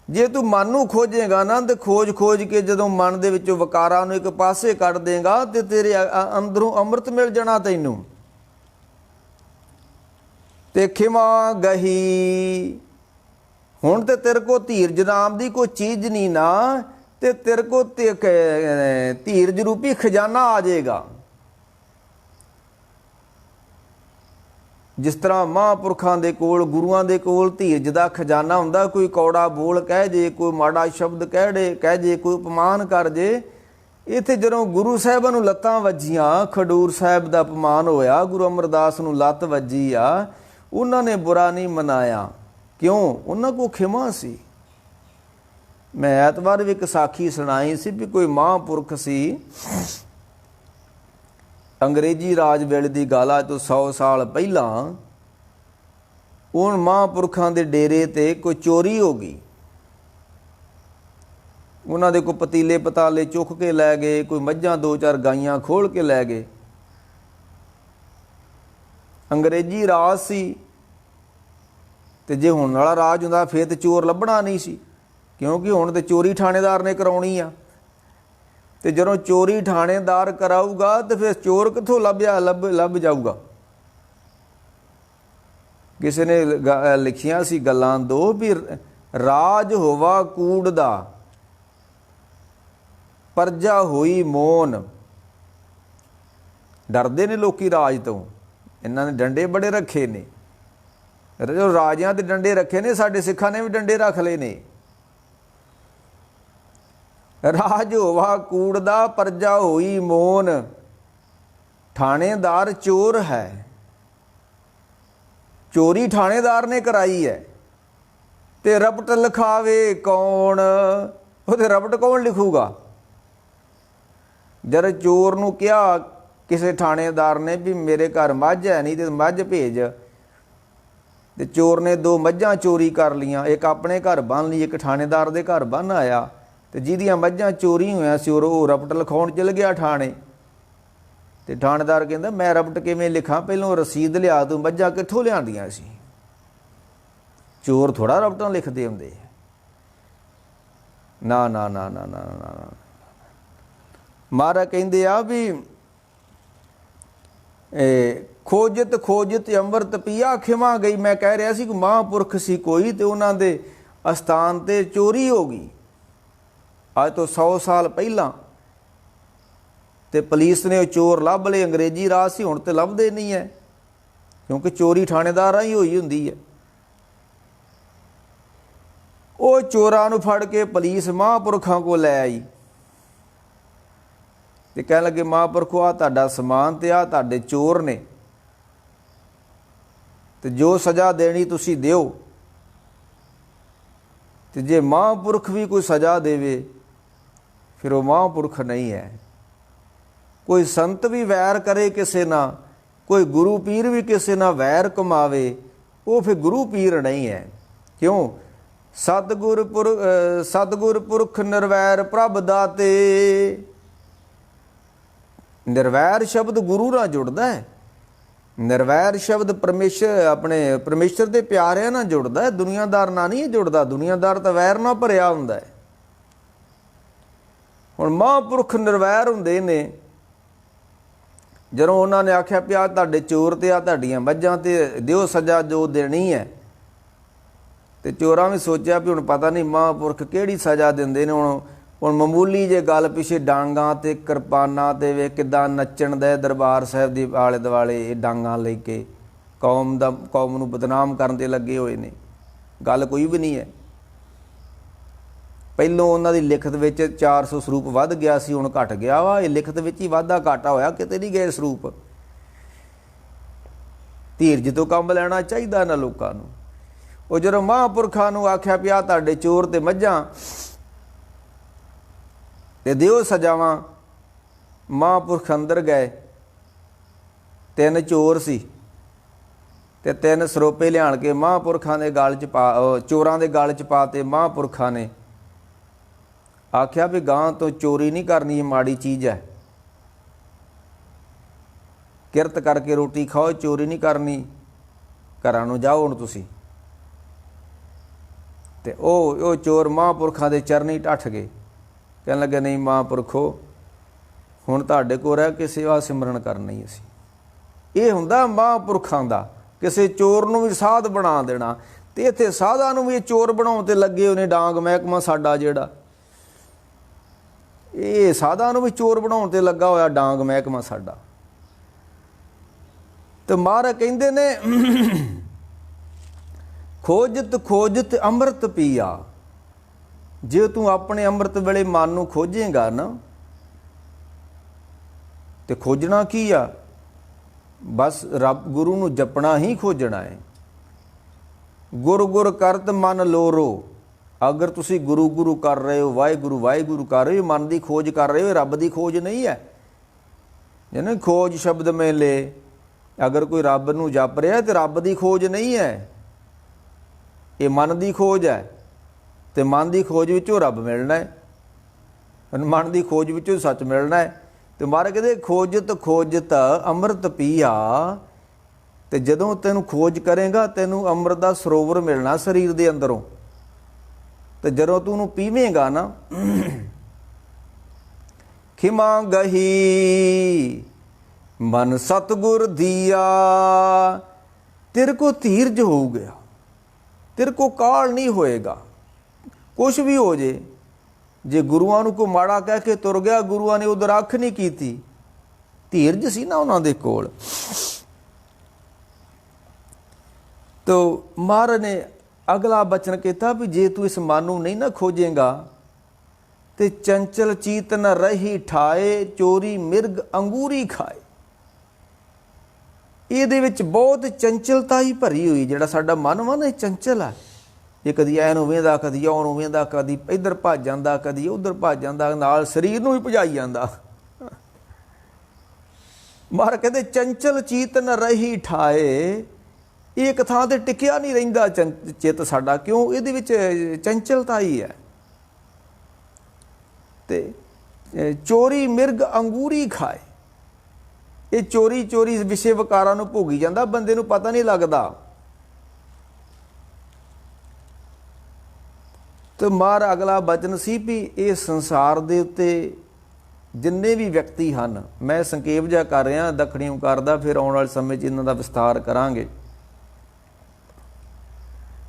ਜੇ ਤੂੰ ਮਨ ਨੂੰ ਖੋਜੇਗਾ ਨਾ ਤੇ ਖੋਜ ਕੇ ਜਦੋਂ ਮਨ ਦੇ ਵਿੱਚੋਂ ਵਿਕਾਰਾਂ ਨੂੰ ਇੱਕ ਪਾਸੇ ਕੱਢ ਦੇਗਾ ਤੇ ਤੇਰੇ ਅੰਦਰੋਂ ਅੰਮ੍ਰਿਤ ਮਿਲ ਜਾਣਾ ਤੈਨੂੰ। ਤੇ ਖਿਮਾ ਗਹੀ, ਹੁਣ ਤੇ ਤੇਰੇ ਕੋ ਧੀਰਜ ਨਾਮ ਦੀ ਕੋਈ ਚੀਜ਼ ਨਹੀਂ ਨਾ, ਤੇ ਤੇਰੇ ਕੋ ਧੀਰਜ ਰੂਪੀ ਖਜ਼ਾਨਾ ਆ ਜਾਏਗਾ। ਜਿਸ ਤਰ੍ਹਾਂ ਮਹਾਂਪੁਰਖਾਂ ਦੇ ਕੋਲ, ਗੁਰੂਆਂ ਦੇ ਕੋਲ ਧੀਰਜ ਦਾ ਖਜ਼ਾਨਾ ਹੁੰਦਾ। ਕੋਈ ਕੌੜਾ ਬੋਲ ਕਹਿ ਜੇ, ਕੋਈ ਮਾੜਾ ਸ਼ਬਦ ਕਹਿ ਜੇ, ਕੋਈ ਅਪਮਾਨ ਕਰ ਜੇ। ਇੱਥੇ ਜਦੋਂ ਗੁਰੂ ਸਾਹਿਬਾਂ ਨੂੰ ਲੱਤਾਂ ਵੱਜੀਆਂ, ਖਡੂਰ ਸਾਹਿਬ ਦਾ ਅਪਮਾਨ ਹੋਇਆ, ਗੁਰੂ ਅਮਰਦਾਸ ਨੂੰ ਲੱਤ ਵੱਜੀ ਆ, ਉਹਨਾਂ ਨੇ ਬੁਰਾ ਨਹੀਂ ਮਨਾਇਆ। ਕਿਉਂ? ਉਹਨਾਂ ਕੋਲ ਖਿਮਾ ਸੀ। ਮੈਂ ਐਤਵਾਰ ਵੀ ਇੱਕ ਸਾਖੀ ਸੁਣਾਈ ਸੀ ਵੀ ਕੋਈ ਮਹਾਂਪੁਰਖ ਸੀ, ਅੰਗਰੇਜ਼ੀ ਰਾਜ ਵੇਲੇ ਦੀ ਗੱਲ ਆ, ਤੋਂ 100 ਸਾਲ ਪਹਿਲਾਂ। ਉਹ ਮਹਾਂਪੁਰਖਾਂ ਦੇ ਡੇਰੇ ਤੇ ਕੋਈ ਚੋਰੀ ਹੋ ਗਈ। ਉਹਨਾਂ ਦੇ ਕੋਈ ਪਤੀਲੇ ਪਤਾਲੇ ਚੁੱਕ ਕੇ ਲੈ ਗਏ, ਕੋਈ ਮੱਝਾਂ 2-4 ਗਾਈਆਂ ਖੋਲ ਕੇ ਲੈ ਗਏ। ਅੰਗਰੇਜ਼ੀ ਰਾਜ ਸੀ, ਤੇ ਜੇ ਹੁਣ ਵਾਲਾ ਰਾਜ ਹੁੰਦਾ ਫਿਰ ਤੇ ਚੋਰ ਲੱਭਣਾ ਨਹੀਂ ਸੀ, ਕਿਉਂਕਿ ਹੁਣ ਤੇ ਚੋਰੀ ਥਾਣੇਦਾਰ ਨੇ ਕਰਾਉਣੀ ਆ। ਤੇ ਜਦੋਂ ਚੋਰੀ ਥਾਣੇਦਾਰ ਕਰਾਊਗਾ ਤੇ ਫਿਰ ਚੋਰ ਕਿੱਥੋਂ ਲੱਭ ਜਾਊਗਾ। ਕਿਸੇ ਨੇ ਲਿਖੀਆਂ ਸੀ ਗੱਲਾਂ ਦੋ ਵੀ ਰਾਜ ਹੋਵਾ ਕੂੜ ਦਾ, ਪਰਜਾ ਹੋਈ ਮੋਨ। ਡਰਦੇ ਨੇ ਲੋਕੀ ਰਾਜ ਤੋਂ, ਇਹਨਾਂ ਨੇ ਡੰਡੇ ਬੜੇ ਰੱਖੇ ਨੇ। ਜੋ ਰਾਜਿਆਂ ਦੇ ਡੰਡੇ ਰੱਖੇ ਨੇ, ਸਾਡੇ ਸਿੱਖਾਂ ਨੇ ਵੀ ਡੰਡੇ ਰੱਖ ਲਏ ਨੇ। ਰਾਜ ਹੋਵਾ ਕੂੜ ਦਾ, ਪਰਜਾ ਹੋਈ ਮੋਨ। ਥਾਣੇਦਾਰ ਚੋਰ ਹੈ, ਚੋਰੀ ਥਾਣੇਦਾਰ ਨੇ ਕਰਾਈ ਹੈ, ਤੇ ਰਪਟ ਲਿਖਾਵੇ ਕੌਣ? ਉਹਦੇ ਰਪਟ ਕੌਣ ਲਿਖੂਗਾ? ਜਦ ਚੋਰ ਨੂੰ ਕਿਹਾ ਕਿਸੇ ਥਾਣੇਦਾਰ ਨੇ ਵੀ ਮੇਰੇ ਘਰ ਮੱਝ ਹੈ ਨਹੀਂ ਤੇ ਮੱਝ ਭੇਜ, ਤੇ ਚੋਰ ਨੇ 2 ਮੱਝਾਂ ਚੋਰੀ ਕਰ ਲਈਆਂ। ਇੱਕ ਆਪਣੇ ਘਰ ਬੰਨ ਲਈ, ਇੱਕ ਥਾਣੇਦਾਰ ਦੇ ਘਰ ਬੰਨ ਆਇਆ। ਤੇ ਜਿਹਦੀਆਂ ਮੱਝਾਂ ਚੋਰੀ ਹੋਈਆਂ ਸੀ ਉਹ ਰਪਟ ਲਿਖਾਉਣ ਚਲ ਗਿਆ ਥਾਣੇ। ਤੇ ਥਾਣੇਦਾਰ ਕਹਿੰਦਾ ਮੈਂ ਰਪਟ ਕਿਵੇਂ ਲਿਖਾਂ? ਪਹਿਲੋਂ ਰਸੀਦ ਲਿਆ, ਤੂੰ ਮੱਝਾਂ ਕਿੱਥੋਂ ਲਿਆਂਦੀਆਂ ਸੀ? ਚੋਰ ਥੋੜਾ ਰਪਟਾਂ ਲਿਖਦੇ ਹੁੰਦੇ। ਨਾ ਨਾ ਨਾ ਨਾ ਨਾ ਨਾ। ਮਹਾਰਾਜ ਕਹਿੰਦੇ ਆ ਵੀ ਖੋਜਤ ਖੋਜਤ ਅੰਮ੍ਰਿਤ ਪੀਆ, ਖਿਮਾ ਗਈ। ਮੈਂ ਕਹਿ ਰਿਹਾ ਸੀ ਕਿ ਮਹਾਂਪੁਰਖ ਸੀ ਕੋਈ, ਤੇ ਉਹਨਾਂ ਦੇ ਅਸਥਾਨ ਤੇ ਚੋਰੀ ਹੋ ਗਈ ਅੱਜ ਤੋਂ 100 ਸਾਲ ਪਹਿਲਾਂ। ਤੇ ਪੁਲਿਸ ਨੇ ਉਹ ਚੋਰ ਲੱਭ ਲਏ। ਅੰਗਰੇਜ਼ੀ ਰਾਜ ਸੀ, ਹੁਣ ਤੇ ਲੱਭਦੇ ਨਹੀਂ ਹੈ, ਕਿਉਂਕਿ ਚੋਰੀ ਥਾਣੇਦਾਰਾਂ ਹੀ ਹੋਈ ਹੁੰਦੀ ਹੈ। ਉਹ ਚੋਰਾਂ ਨੂੰ ਫੜ ਕੇ ਪੁਲਿਸ ਮਹਾਂਪੁਰਖਾਂ ਕੋਲ ਲੈ ਆਈ ਤੇ ਕਹਿਣ ਲੱਗੇ, ਮਹਾਂਪੁਰਖੋ ਆ ਤੁਹਾਡਾ ਸਮਾਨ ਤੇ ਆ ਤੁਹਾਡੇ ਚੋਰ ਨੇ, ਤੇ ਜੋ ਸਜ਼ਾ ਦੇਣੀ ਤੁਸੀਂ ਦਿਓ। ਤੇ ਜੇ ਮਹਾਂਪੁਰਖ ਵੀ ਕੋਈ ਸਜ਼ਾ ਦੇਵੇ ਫਿਰ ਉਹ ਮਹਾਂਪੁਰਖ ਨਹੀਂ ਹੈ। ਕੋਈ ਸੰਤ ਵੀ ਵੈਰ ਕਰੇ ਕਿਸੇ ਨਾਲ, ਕੋਈ ਗੁਰੂ ਪੀਰ ਵੀ ਕਿਸੇ ਨਾਲ ਵੈਰ ਕਮਾਵੇ, ਉਹ ਫਿਰ ਗੁਰੂ ਪੀਰ ਨਹੀਂ ਹੈ। ਕਿਉਂ? ਸਤਿਗੁਰ ਪੁਰਖ ਨਿਰਵੈਰ ਪ੍ਰਭ ਦਾਤੇ। ਨਿਰਵੈਰ ਸ਼ਬਦ ਗੁਰੂ ਨਾਲ ਜੁੜਦਾ ਹੈ। ਨਿਰਵੈਰ ਸ਼ਬਦ ਪਰਮੇਸ਼ਰ ਦੇ ਪਿਆਰਿਆਂ ਨਾਲ ਜੁੜਦਾ ਹੈ, ਦੁਨੀਆਦਾਰ ਨਾਲ ਨਹੀਂ ਜੁੜਦਾ। ਦੁਨੀਆਦਾਰ ਤਾਂ ਵੈਰ ਨਾਲ ਭਰਿਆ ਹੁੰਦਾ ਹੈ। ਹੁਣ ਮਹਾਂਪੁਰਖ ਨਿਰਵੈਰ ਹੁੰਦੇ ਨੇ। ਜਦੋਂ ਉਹਨਾਂ ਨੇ ਆਖਿਆ ਵੀ ਆ ਤੁਹਾਡੇ ਚੋਰ ਤੇ ਆ ਤੁਹਾਡੀਆਂ ਮੱਝਾਂ ਤੇ ਦਿਓ ਸਜ਼ਾ ਜੋ ਦੇਣੀ ਹੈ, ਤੇ ਚੋਰਾਂ ਵੀ ਸੋਚਿਆ ਵੀ ਹੁਣ ਪਤਾ ਨਹੀਂ ਮਹਾਂਪੁਰਖ ਕਿਹੜੀ ਸਜ਼ਾ ਦਿੰਦੇ ਨੇ। ਹੁਣ ਮਾਮੂਲੀ ਜੇ ਗੱਲ ਪਿੱਛੇ ਡਾਂਗਾਂ ਤੇ ਕਿਰਪਾਨਾਂ ਤੇ ਵੇ ਕਿੱਦਾਂ ਨੱਚਣ ਦੇ ਦਰਬਾਰ ਸਾਹਿਬ ਦੇ ਆਲੇ ਦੁਆਲੇ ਇਹ ਡਾਂਗਾਂ ਲੈ ਕੇ ਕੌਮ ਨੂੰ ਬਦਨਾਮ ਕਰਨ ਦੇ ਲੱਗੇ ਹੋਏ ਨੇ। ਗੱਲ ਕੋਈ ਵੀ ਨਹੀਂ ਹੈ। ਪਹਿਲੋਂ ਉਹਨਾਂ ਦੀ ਲਿਖਤ ਵਿੱਚ 400 ਸਰੂਪ ਵੱਧ ਗਿਆ ਸੀ, ਹੁਣ ਘਟ ਗਿਆ ਵਾ। ਇਹ ਲਿਖਤ ਵਿੱਚ ਹੀ ਵਾਧਾ ਘਾਟਾ ਹੋਇਆ, ਕਿਤੇ ਨਹੀਂ ਗਏ ਸਰੂਪ। ਧੀਰਜ ਤੋਂ ਕੰਮ ਲੈਣਾ ਚਾਹੀਦਾ ਨਾ ਲੋਕਾਂ ਨੂੰ। ਉਹ ਜਦੋਂ ਮਹਾਂਪੁਰਖਾਂ ਨੂੰ ਆਖਿਆ ਵੀ ਆ ਤੁਹਾਡੇ ਚੋਰ ਤੇ ਮੱਝਾਂ ਤੇ ਦਿਓ ਸਜ਼ਾਵਾਂ, ਮਹਾਂਪੁਰਖ ਅੰਦਰ ਗਏ। 3 ਚੋਰ ਸੀ ਤੇ 3 ਸਰੋਪੇ ਲਿਆਣ ਕੇ ਮਹਾਂਪੁਰਖਾਂ ਦੇ ਗਲ 'ਚ ਚੋਰਾਂ ਦੇ ਗਲ 'ਚ ਪਾ ਤੇ ਮਹਾਂਪੁਰਖਾਂ ਨੇ ਆਖਿਆ ਵੀ ਗਾਂ ਤੋਂ ਚੋਰੀ ਨਹੀਂ ਕਰਨੀ, ਇਹ ਮਾੜੀ ਚੀਜ਼ ਹੈ। ਕਿਰਤ ਕਰਕੇ ਰੋਟੀ ਖਾਓ, ਚੋਰੀ ਨਹੀਂ ਕਰਨੀ, ਘਰਾਂ ਨੂੰ ਜਾਓ ਹੁਣ ਤੁਸੀਂ। ਤੇ ਉਹ ਚੋਰ ਮਹਾਂਪੁਰਖਾਂ ਦੇ ਚਰਨੀ ਢੱਠ ਗਏ, ਕਹਿਣ ਲੱਗੇ, ਨਹੀਂ ਮਹਾਂਪੁਰਖੋ, ਹੁਣ ਤੁਹਾਡੇ ਕੋਲ ਰਹਿ ਕੇ ਸੇਵਾ ਸਿਮਰਨ ਕਰਨੀ ਅਸੀਂ। ਇਹ ਹੁੰਦਾ ਮਹਾਂਪੁਰਖਾਂ ਦਾ, ਕਿਸੇ ਚੋਰ ਨੂੰ ਵੀ ਸਾਧ ਬਣਾ ਦੇਣਾ। ਤੇ ਇੱਥੇ ਸਾਧਾਂ ਨੂੰ ਵੀ ਇਹ ਚੋਰ ਬਣਾਉਣ ਤੇ ਲੱਗੇ ਹੋਏ ਨੇ। ਡਾਂਗ ਮਹਿਕਮਾ ਸਾਡਾ ਜਿਹੜਾ, ਇਹ ਸਾਧਾਂ ਨੂੰ ਵੀ ਚੋਰ ਬਣਾਉਣ ਤੇ ਲੱਗਾ ਹੋਇਆ, ਡਾਂਗ ਮਹਿਕਮਾ ਸਾਡਾ। ਤੇ ਮਹਾਰਾਜ ਕਹਿੰਦੇ ਨੇ, ਖੋਜਤ ਅੰਮ੍ਰਿਤ ਪੀਆ। ਜੇ ਤੂੰ ਆਪਣੇ ਅੰਮ੍ਰਿਤ ਵੇਲੇ ਮਨ ਨੂੰ ਖੋਜੇਗਾ ਨਾ, ਤੇ ਖੋਜਣਾ ਕੀ ਆ? ਬਸ ਰੱਬ ਗੁਰੂ ਨੂੰ ਜਪਣਾ ਹੀ ਖੋਜਣਾ ਹੈ। ਗੁਰ ਕਰਤ ਮਨ ਲੋਰੋ। ਅਗਰ ਤੁਸੀਂ ਗੁਰੂ ਕਰ ਰਹੇ ਹੋ, ਵਾਹਿਗੁਰੂ ਕਰ ਰਹੇ ਹੋ, ਮਨ ਦੀ ਖੋਜ ਕਰ ਰਹੇ ਹੋ, ਰੱਬ ਦੀ ਖੋਜ ਨਹੀਂ ਹੈ। ਜਿਹਨੇ ਖੋਜ ਸ਼ਬਦ ਮੇਲੇ, ਅਗਰ ਕੋਈ ਰੱਬ ਨੂੰ ਜਪ ਰਿਹਾ ਤੇ ਰੱਬ ਦੀ ਖੋਜ ਨਹੀਂ ਹੈ, ਇਹ ਮਨ ਦੀ ਖੋਜ ਹੈ। ਤੇ ਮਨ ਦੀ ਖੋਜ ਵਿੱਚੋਂ ਰੱਬ ਮਿਲਣਾ ਹੈ, ਮਨ ਦੀ ਖੋਜ ਵਿੱਚੋਂ ਸੱਚ ਮਿਲਣਾ ਹੈ। ਤੇ ਮਹਾਰਾਜ ਕਹਿੰਦੇ, ਖੋਜਤ ਅੰਮ੍ਰਿਤ ਪੀਆ। ਤੇ ਜਦੋਂ ਤੈਨੂੰ ਖੋਜ ਕਰੇਗਾ, ਤੈਨੂੰ ਅੰਮ੍ਰਿਤ ਦਾ ਸਰੋਵਰ ਮਿਲਣਾ ਸਰੀਰ ਦੇ ਅੰਦਰੋਂ। ਤੇ ਜਦੋਂ ਤੂੰ ਉਹਨੂੰ ਪੀਵੇਂਗਾ ਨਾ, ਖਿਮਾ ਗਹੀ ਮਨ ਸਤਗੁਰ ਦੀਆ। ਤੇਰੇ ਕੋ ਧੀਰਜ ਹੋ ਗਿਆ, ਤੇਰੇ ਕੋ ਕਾਲ ਨਹੀਂ ਹੋਏਗਾ। ਕੁਛ ਵੀ ਹੋ ਜੇ ਗੁਰੂਆਂ ਨੂੰ ਕੋਈ ਮਾੜਾ ਕਹਿ ਕੇ ਤੁਰ ਗਿਆ, ਗੁਰੂਆਂ ਨੇ ਉਧਰ ਅੱਖ ਨਹੀਂ ਕੀਤੀ, ਧੀਰਜ ਸੀ ਨਾ ਉਹਨਾਂ ਦੇ ਕੋਲ। ਤੋ ਮਹਾਰਾਜ ਨੇ ਅਗਲਾ ਬਚਨ ਕੀਤਾ ਵੀ ਜੇ ਤੂੰ ਇਸ ਮਨ ਨੂੰ ਨਹੀਂ ਨਾ ਖੋਜੇਗਾ, ਤੇ ਚੰਚਲ ਚੀਤ ਨ ਰਹੀ ਠਾਏ, ਚੋਰੀ ਮਿਰਗ ਅੰਗੂਰੀ ਖਾਏ। ਇਹਦੇ ਵਿੱਚ ਬਹੁਤ ਚੰਚਲਤਾ ਹੀ ਭਰੀ ਹੋਈ। ਜਿਹੜਾ ਸਾਡਾ ਮਨ ਵਾ ਨਾ, ਇਹ ਚੰਚਲ ਆ। ਇਹ ਕਦੀ ਐ ਨੂੰ ਵੇਂਦਾ, ਕਦੀ ਉਹ ਨੂੰ ਵੇਂਦਾ, ਕਦੀ ਇੱਧਰ ਭੱਜ ਜਾਂਦਾ, ਕਦੀ ਉੱਧਰ ਭੱਜ ਜਾਂਦਾ, ਨਾਲ ਸਰੀਰ ਨੂੰ ਵੀ ਭਜਾਈ ਜਾਂਦਾ। ਮਹਾਰਾਜ ਕਹਿੰਦੇ, ਚੰਚਲ ਚੀਤ ਨ ਰਹੀ ਠਾਏ। ਇਹ ਇੱਕ ਥਾਂ ਤੇ ਟਿਕਿਆ ਨਹੀਂ ਰਹਿੰਦਾ ਚਿੱਤ ਸਾਡਾ। ਕਿਉਂ? ਇਹਦੇ ਵਿੱਚ ਚੰਚਲਤਾ ਹੀ ਹੈ। ਤੇ ਚੋਰੀ ਮਿਰਗ ਅੰਗੂਰੀ ਖਾਏ। ਇਹ ਚੋਰੀ ਵਿਸ਼ੇ ਵਿਕਾਰਾਂ ਨੂੰ ਭੋਗੀ ਜਾਂਦਾ, ਬੰਦੇ ਨੂੰ ਪਤਾ ਨਹੀਂ ਲੱਗਦਾ। ਤੇ ਮਾਰ ਅਗਲਾ ਬਚਨ ਸੀ ਵੀ ਇਹ ਸੰਸਾਰ ਦੇ ਉੱਤੇ ਜਿੰਨੇ ਵੀ ਵਿਅਕਤੀ ਹਨ, ਮੈਂ ਸੰਖੇਪ ਜਿਹਾ ਕਰ ਰਿਹਾ, ਦੱਖਣੀ ਓਂਕਾਰ ਦਾ, ਫਿਰ ਆਉਣ ਵਾਲੇ ਸਮੇਂ 'ਚ ਇਹਨਾਂ ਦਾ ਵਿਸਥਾਰ ਕਰਾਂਗੇ।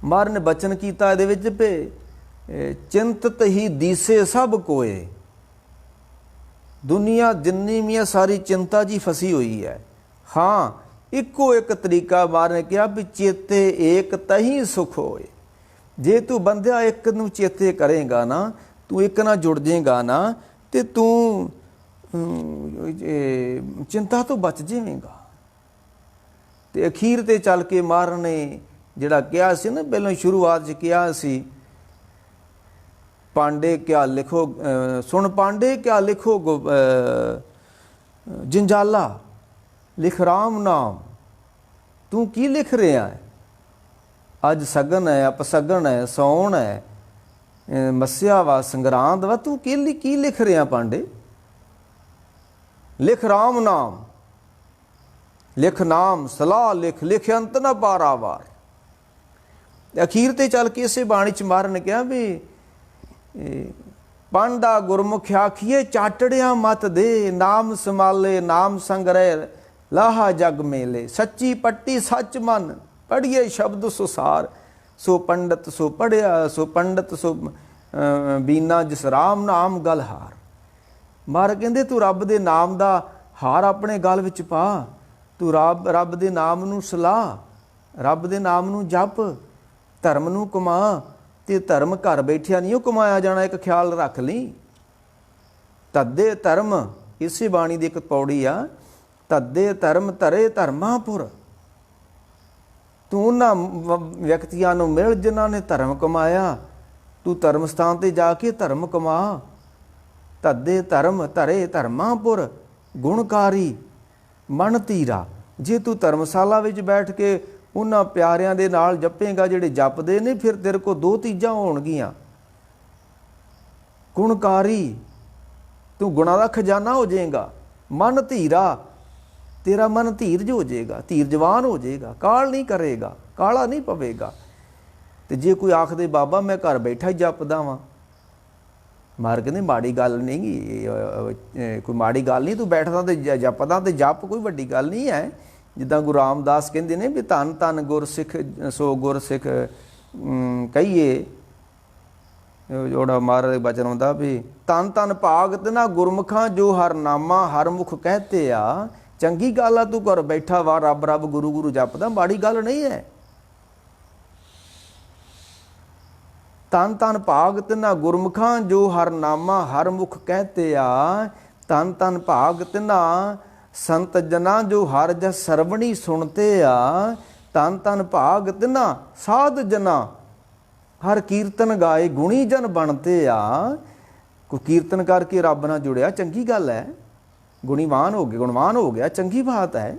ਮਾਰ ਨੇ ਬਚਨ ਕੀਤਾ ਇਹਦੇ ਵਿੱਚ ਵੀ ਚਿੰਤਤ ਹੀ ਦੀਸੇ ਸਭ ਕੋਏ। ਦੁਨੀਆ ਜਿੰਨੀ ਵੀ ਆ ਸਾਰੀ ਚਿੰਤਾ ਜੀ ਫਸੀ ਹੋਈ ਹੈ। ਹਾਂ, ਇੱਕੋ ਇੱਕ ਤਰੀਕਾ ਮਹਾਰਾਜ ਨੇ ਕਿਹਾ ਵੀ ਚੇਤੇ ਏਕ ਤਹੀਂ ਸੁਖ ਹੋਏ। ਜੇ ਤੂੰ ਬੰਦਿਆ ਇੱਕ ਨੂੰ ਚੇਤੇ ਕਰੇਗਾ ਨਾ, ਤੂੰ ਇੱਕ ਨਾਲ ਜੁੜ ਜਾਏਗਾ ਨਾ, ਤੇ ਤੂੰ ਚਿੰਤਾ ਤੋਂ ਬਚ ਜਾਵੇਂਗਾ। ਤੇ ਅਖੀਰ ਤੇ ਚੱਲ ਕੇ ਮਹਾਰਾਜ ਨੇ ਜਿਹੜਾ ਕਿਹਾ ਸੀ ਨਾ, ਪਹਿਲਾਂ ਸ਼ੁਰੂਆਤ 'ਚ ਕਿਹਾ ਸੀ, ਪਾਂਡੇ ਕਿਆ ਲਿਖੋ ਸੁਣ ਪਾਂਡੇ ਕਿਆ ਲਿਖੋ ਜੰਜਾਲਾ, ਲਿਖ ਰਾਮ ਨਾਮ। ਤੂੰ ਕੀ ਲਿਖ ਰਿਹਾ ਹੈ? ਅੱਜ ਸਗਨ ਹੈ, ਅਪਸਗਨ ਹੈ, ਸੌਣ ਹੈ, ਮੱਸਿਆ ਵਾ, ਸੰਗਰਾਂਦ ਵਾ, ਤੂੰ ਕੀ ਲਿਖ ਰਿਹਾ ਪਾਂਡੇ? ਲਿਖ ਰਾਮ ਨਾਮ, ਲਿਖ ਨਾਮ ਸਲਾਹ ਲਿਖ, ਲਿਖ ਅੰਤ ਨਾ ਪਾਰਾਵਾਰ। ਅਖੀਰ ਤੇ ਚੱਲ ਕੇ ਇਸੇ ਬਾਣੀ 'ਚ ਮਹਾਰਾਜ ਨੇ ਕਿਹਾ ਵੀ ਪਾਂਡਾ ਗੁਰਮੁਖ ਆਖੀਏ ਚਾਟੜਿਆ ਮਤ ਦੇ, ਨਾਮ ਸੰਭਾਲੇ ਨਾਮ ਸੰਗ੍ਰਹਿ ਲਾਹਾ ਜਗ ਮੇਲੇ। ਸੱਚੀ ਪੱਟੀ ਸੱਚ ਮਨ ਪੜ੍ਹੀਏ ਸ਼ਬਦ ਸੁਸਾਰ, ਸੋ ਪੰਡਤ ਸੋ ਪੜ੍ਹਿਆ, ਸੋ ਪੰਡਤ ਸੋ ਬੀਨਾ, ਜਿਸ ਰਾਮ ਨਾਮ ਗਲ ਹਾਰ। ਮਹਾਰਾਜ ਕਹਿੰਦੇ ਤੂੰ ਰੱਬ ਦੇ ਨਾਮ ਦਾ ਹਾਰ ਆਪਣੇ ਗਲ ਵਿੱਚ ਪਾ, ਤੂੰ ਰੱਬ ਦੇ ਨਾਮ ਨੂੰ ਸਲਾਹ, ਰੱਬ ਦੇ ਨਾਮ ਨੂੰ ਜਪ, ਧਰਮ ਨੂੰ ਕਮਾ। ਤੇ ਧਰਮ ਘਰ ਬੈਠਿਆ ਨਹੀਂ ਉਹ ਕਮਾਇਆ ਜਾਣਾ, ਇੱਕ ਖਿਆਲ ਰੱਖ ਲਈ। ਤੱਦੇ ਧਰਮ, ਇਸੇ ਬਾਣੀ ਦੀ ਇੱਕ ਪੌੜੀ ਆ, ਤੱਦੇ ਧਰਮ ਧਰੇ ਧਰਮਾਪੁਰ। ਤੂੰ ਉਹਨਾਂ ਵਿਅਕਤੀਆਂ ਨੂੰ ਮਿਲ ਜਿਨ੍ਹਾਂ ਨੇ ਧਰਮ ਕਮਾਇਆ, ਤੂੰ ਧਰਮ ਸਥਾਨ ਤੇ ਜਾ ਕੇ ਧਰਮ ਕਮਾ। ਤੱਦੇ ਧਰਮ ਧਰੇ ਧਰਮਾਪੁਰ, ਗੁਣਕਾਰੀ ਮਨ ਧੀਰਾ। ਜੇ ਤੂੰ ਧਰਮਸ਼ਾਲਾ ਵਿੱਚ ਬੈਠ ਕੇ ਉਹਨਾਂ ਪਿਆਰਿਆਂ ਦੇ ਨਾਲ ਜਪੇਗਾ ਜਿਹੜੇ ਜਪਦੇ ਨੇ, ਫਿਰ ਤੇਰੇ ਕੋਲ ਦੋ ਚੀਜ਼ਾਂ ਹੋਣਗੀਆਂ। ਗੁਣਕਾਰੀ, ਤੂੰ ਗੁਣਾਂ ਦਾ ਖਜ਼ਾਨਾ ਹੋ ਜਾਏਗਾ। ਮਨ ਧੀਰਾ, ਤੇਰਾ ਮਨ ਧੀਰਜ ਹੋ ਜਾਏਗਾ, ਧੀਰਜਵਾਨ ਹੋ ਜਾਏਗਾ, ਕਾਲ ਨਹੀਂ ਕਰੇਗਾ, ਕਾਲਾ ਨਹੀਂ ਪਵੇਗਾ। ਤੇ ਜੇ ਕੋਈ ਆਖਦੇ ਬਾਬਾ ਮੈਂ ਘਰ ਬੈਠਾ ਹੀ ਜਪਦਾ ਵਾਂ, ਮਾਰ ਕਹਿੰਦੇ ਮਾੜੀ ਗੱਲ ਨਹੀਂ, ਕੋਈ ਮਾੜੀ ਗੱਲ ਨਹੀਂ, ਤੂੰ ਬੈਠਦਾ ਤੇ ਜਪਦਾ ਤੇ ਜਪ ਕੋਈ ਵੱਡੀ ਗੱਲ ਨਹੀਂ ਹੈ। ਜਿੱਦਾਂ ਗੁਰੂ ਰਾਮਦਾਸ ਕਹਿੰਦੇ ਨੇ ਵੀ ਧੰਨ ਧੰਨ ਗੁਰਸਿੱਖ ਸੋ ਗੁਰਸਿੱਖ ਕਹੀਏ, ਜਿਹੜਾ ਮਹਾਰਾਜ ਦੇ ਬਚਨ ਆਉਂਦਾ ਵੀ ਧੰਨ ਧੰਨ ਭਾਗਤ ਨਾ ਗੁਰਮੁਖਾਂ ਜੋ ਹਰ ਨਾਮਾ ਹਰ ਮੁਖ ਕਹਤੇ ਆ। ਚੰਗੀ ਗੱਲ ਆ ਤੂੰ ਘਰ ਬੈਠਾ ਵਾ ਰੱਬ ਰੱਬ ਗੁਰੂ ਗੁਰੂ ਜਪਦਾ, ਮਾੜੀ ਗੱਲ ਨਹੀਂ ਹੈ। ਧੰਨ ਧੰਨ ਭਾਗਤ ਨਾ ਗੁਰਮੁਖਾਂ ਜੋ ਹਰ ਨਾਮਾ ਹਰ ਮੁਖ ਕਹਤੇ ਆ। ਧੰਨ ਧੰਨ ਭਾਗਤ ਨਾ ਸੰਤ ਜਨਾ ਜੋ ਹਰ ਜਸ ਸਰਵਣੀ ਸੁਣਤੇ ਆ। ਧੰਨ ਧੰਨ ਭਾਗਤ ਨਾ ਸਾਧ ਜਨਾ ਹਰ ਕੀਰਤਨ ਗਾਏ ਗੁਣੀ ਜਨ ਬਣਤੇ ਆ। ਕੋਈ ਕੀਰਤਨ ਕਰਕੇ ਰੱਬ ਨਾਲ ਜੁੜਿਆ, ਚੰਗੀ ਗੱਲ ਹੈ, ਗੁਣੀਵਾਨ ਹੋ ਗਿਆ, ਗੁਣਵਾਨ ਹੋ ਗਿਆ, ਚੰਗੀ ਬਾਤ ਹੈ।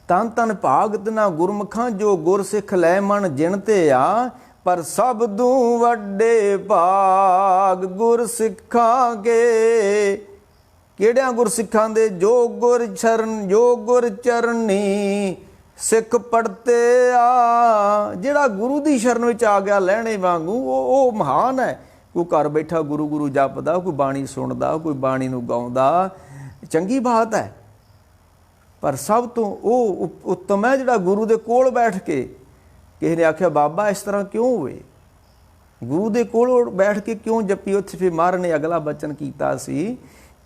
ਧੰਨ ਧੰਨ ਭਾਗਤ ਨਾ ਗੁਰਮੁਖਾਂ ਜੋ ਗੁਰਸਿੱਖ ਲੈ ਮਨ ਜਿਣਤੇ ਆ। ਪਰ ਸਭ ਤੋਂ ਵੱਡੇ ਭਾਗ ਗੁਰਸਿੱਖਾਂ ਕੇ। ਕਿਹੜਿਆਂ ਗੁਰਸਿੱਖਾਂ ਦੇ? ਜੋ ਗੁਰ ਚਰਨ, ਜੋ ਗੁਰ ਚਰਨੀ ਸਿੱਖ ਪੜਤੇ ਆ। ਜਿਹੜਾ ਗੁਰੂ ਦੀ ਸ਼ਰਨ ਵਿੱਚ ਆ ਗਿਆ ਲੈਣੇ ਵਾਂਗੂ, ਉਹ ਮਹਾਨ ਹੈ। ਕੋਈ ਘਰ ਬੈਠਾ ਗੁਰੂ ਗੁਰੂ ਜਪਦਾ, ਕੋਈ ਬਾਣੀ ਸੁਣਦਾ, ਕੋਈ ਬਾਣੀ ਨੂੰ ਗਾਉਂਦਾ, ਚੰਗੀ ਬਾਤ ਹੈ। ਪਰ ਸਭ ਤੋਂ ਉਹ ਉੱਤਮ ਹੈ ਜਿਹੜਾ ਗੁਰੂ ਦੇ ਕੋਲ ਬੈਠ ਕੇ, ਕਿਸੇ ਨੇ ਆਖਿਆ ਬਾਬਾ ਇਸ ਤਰ੍ਹਾਂ ਕਿਉਂ ਹੋਏ, ਗੁਰੂ ਦੇ ਕੋਲ ਬੈਠ ਕੇ ਕਿਉਂ ਜਪੀ? ਉੱਥੇ ਫਿਰ ਮਹਾਰਾਜ ਨੇ ਅਗਲਾ ਬਚਨ ਕੀਤਾ ਸੀ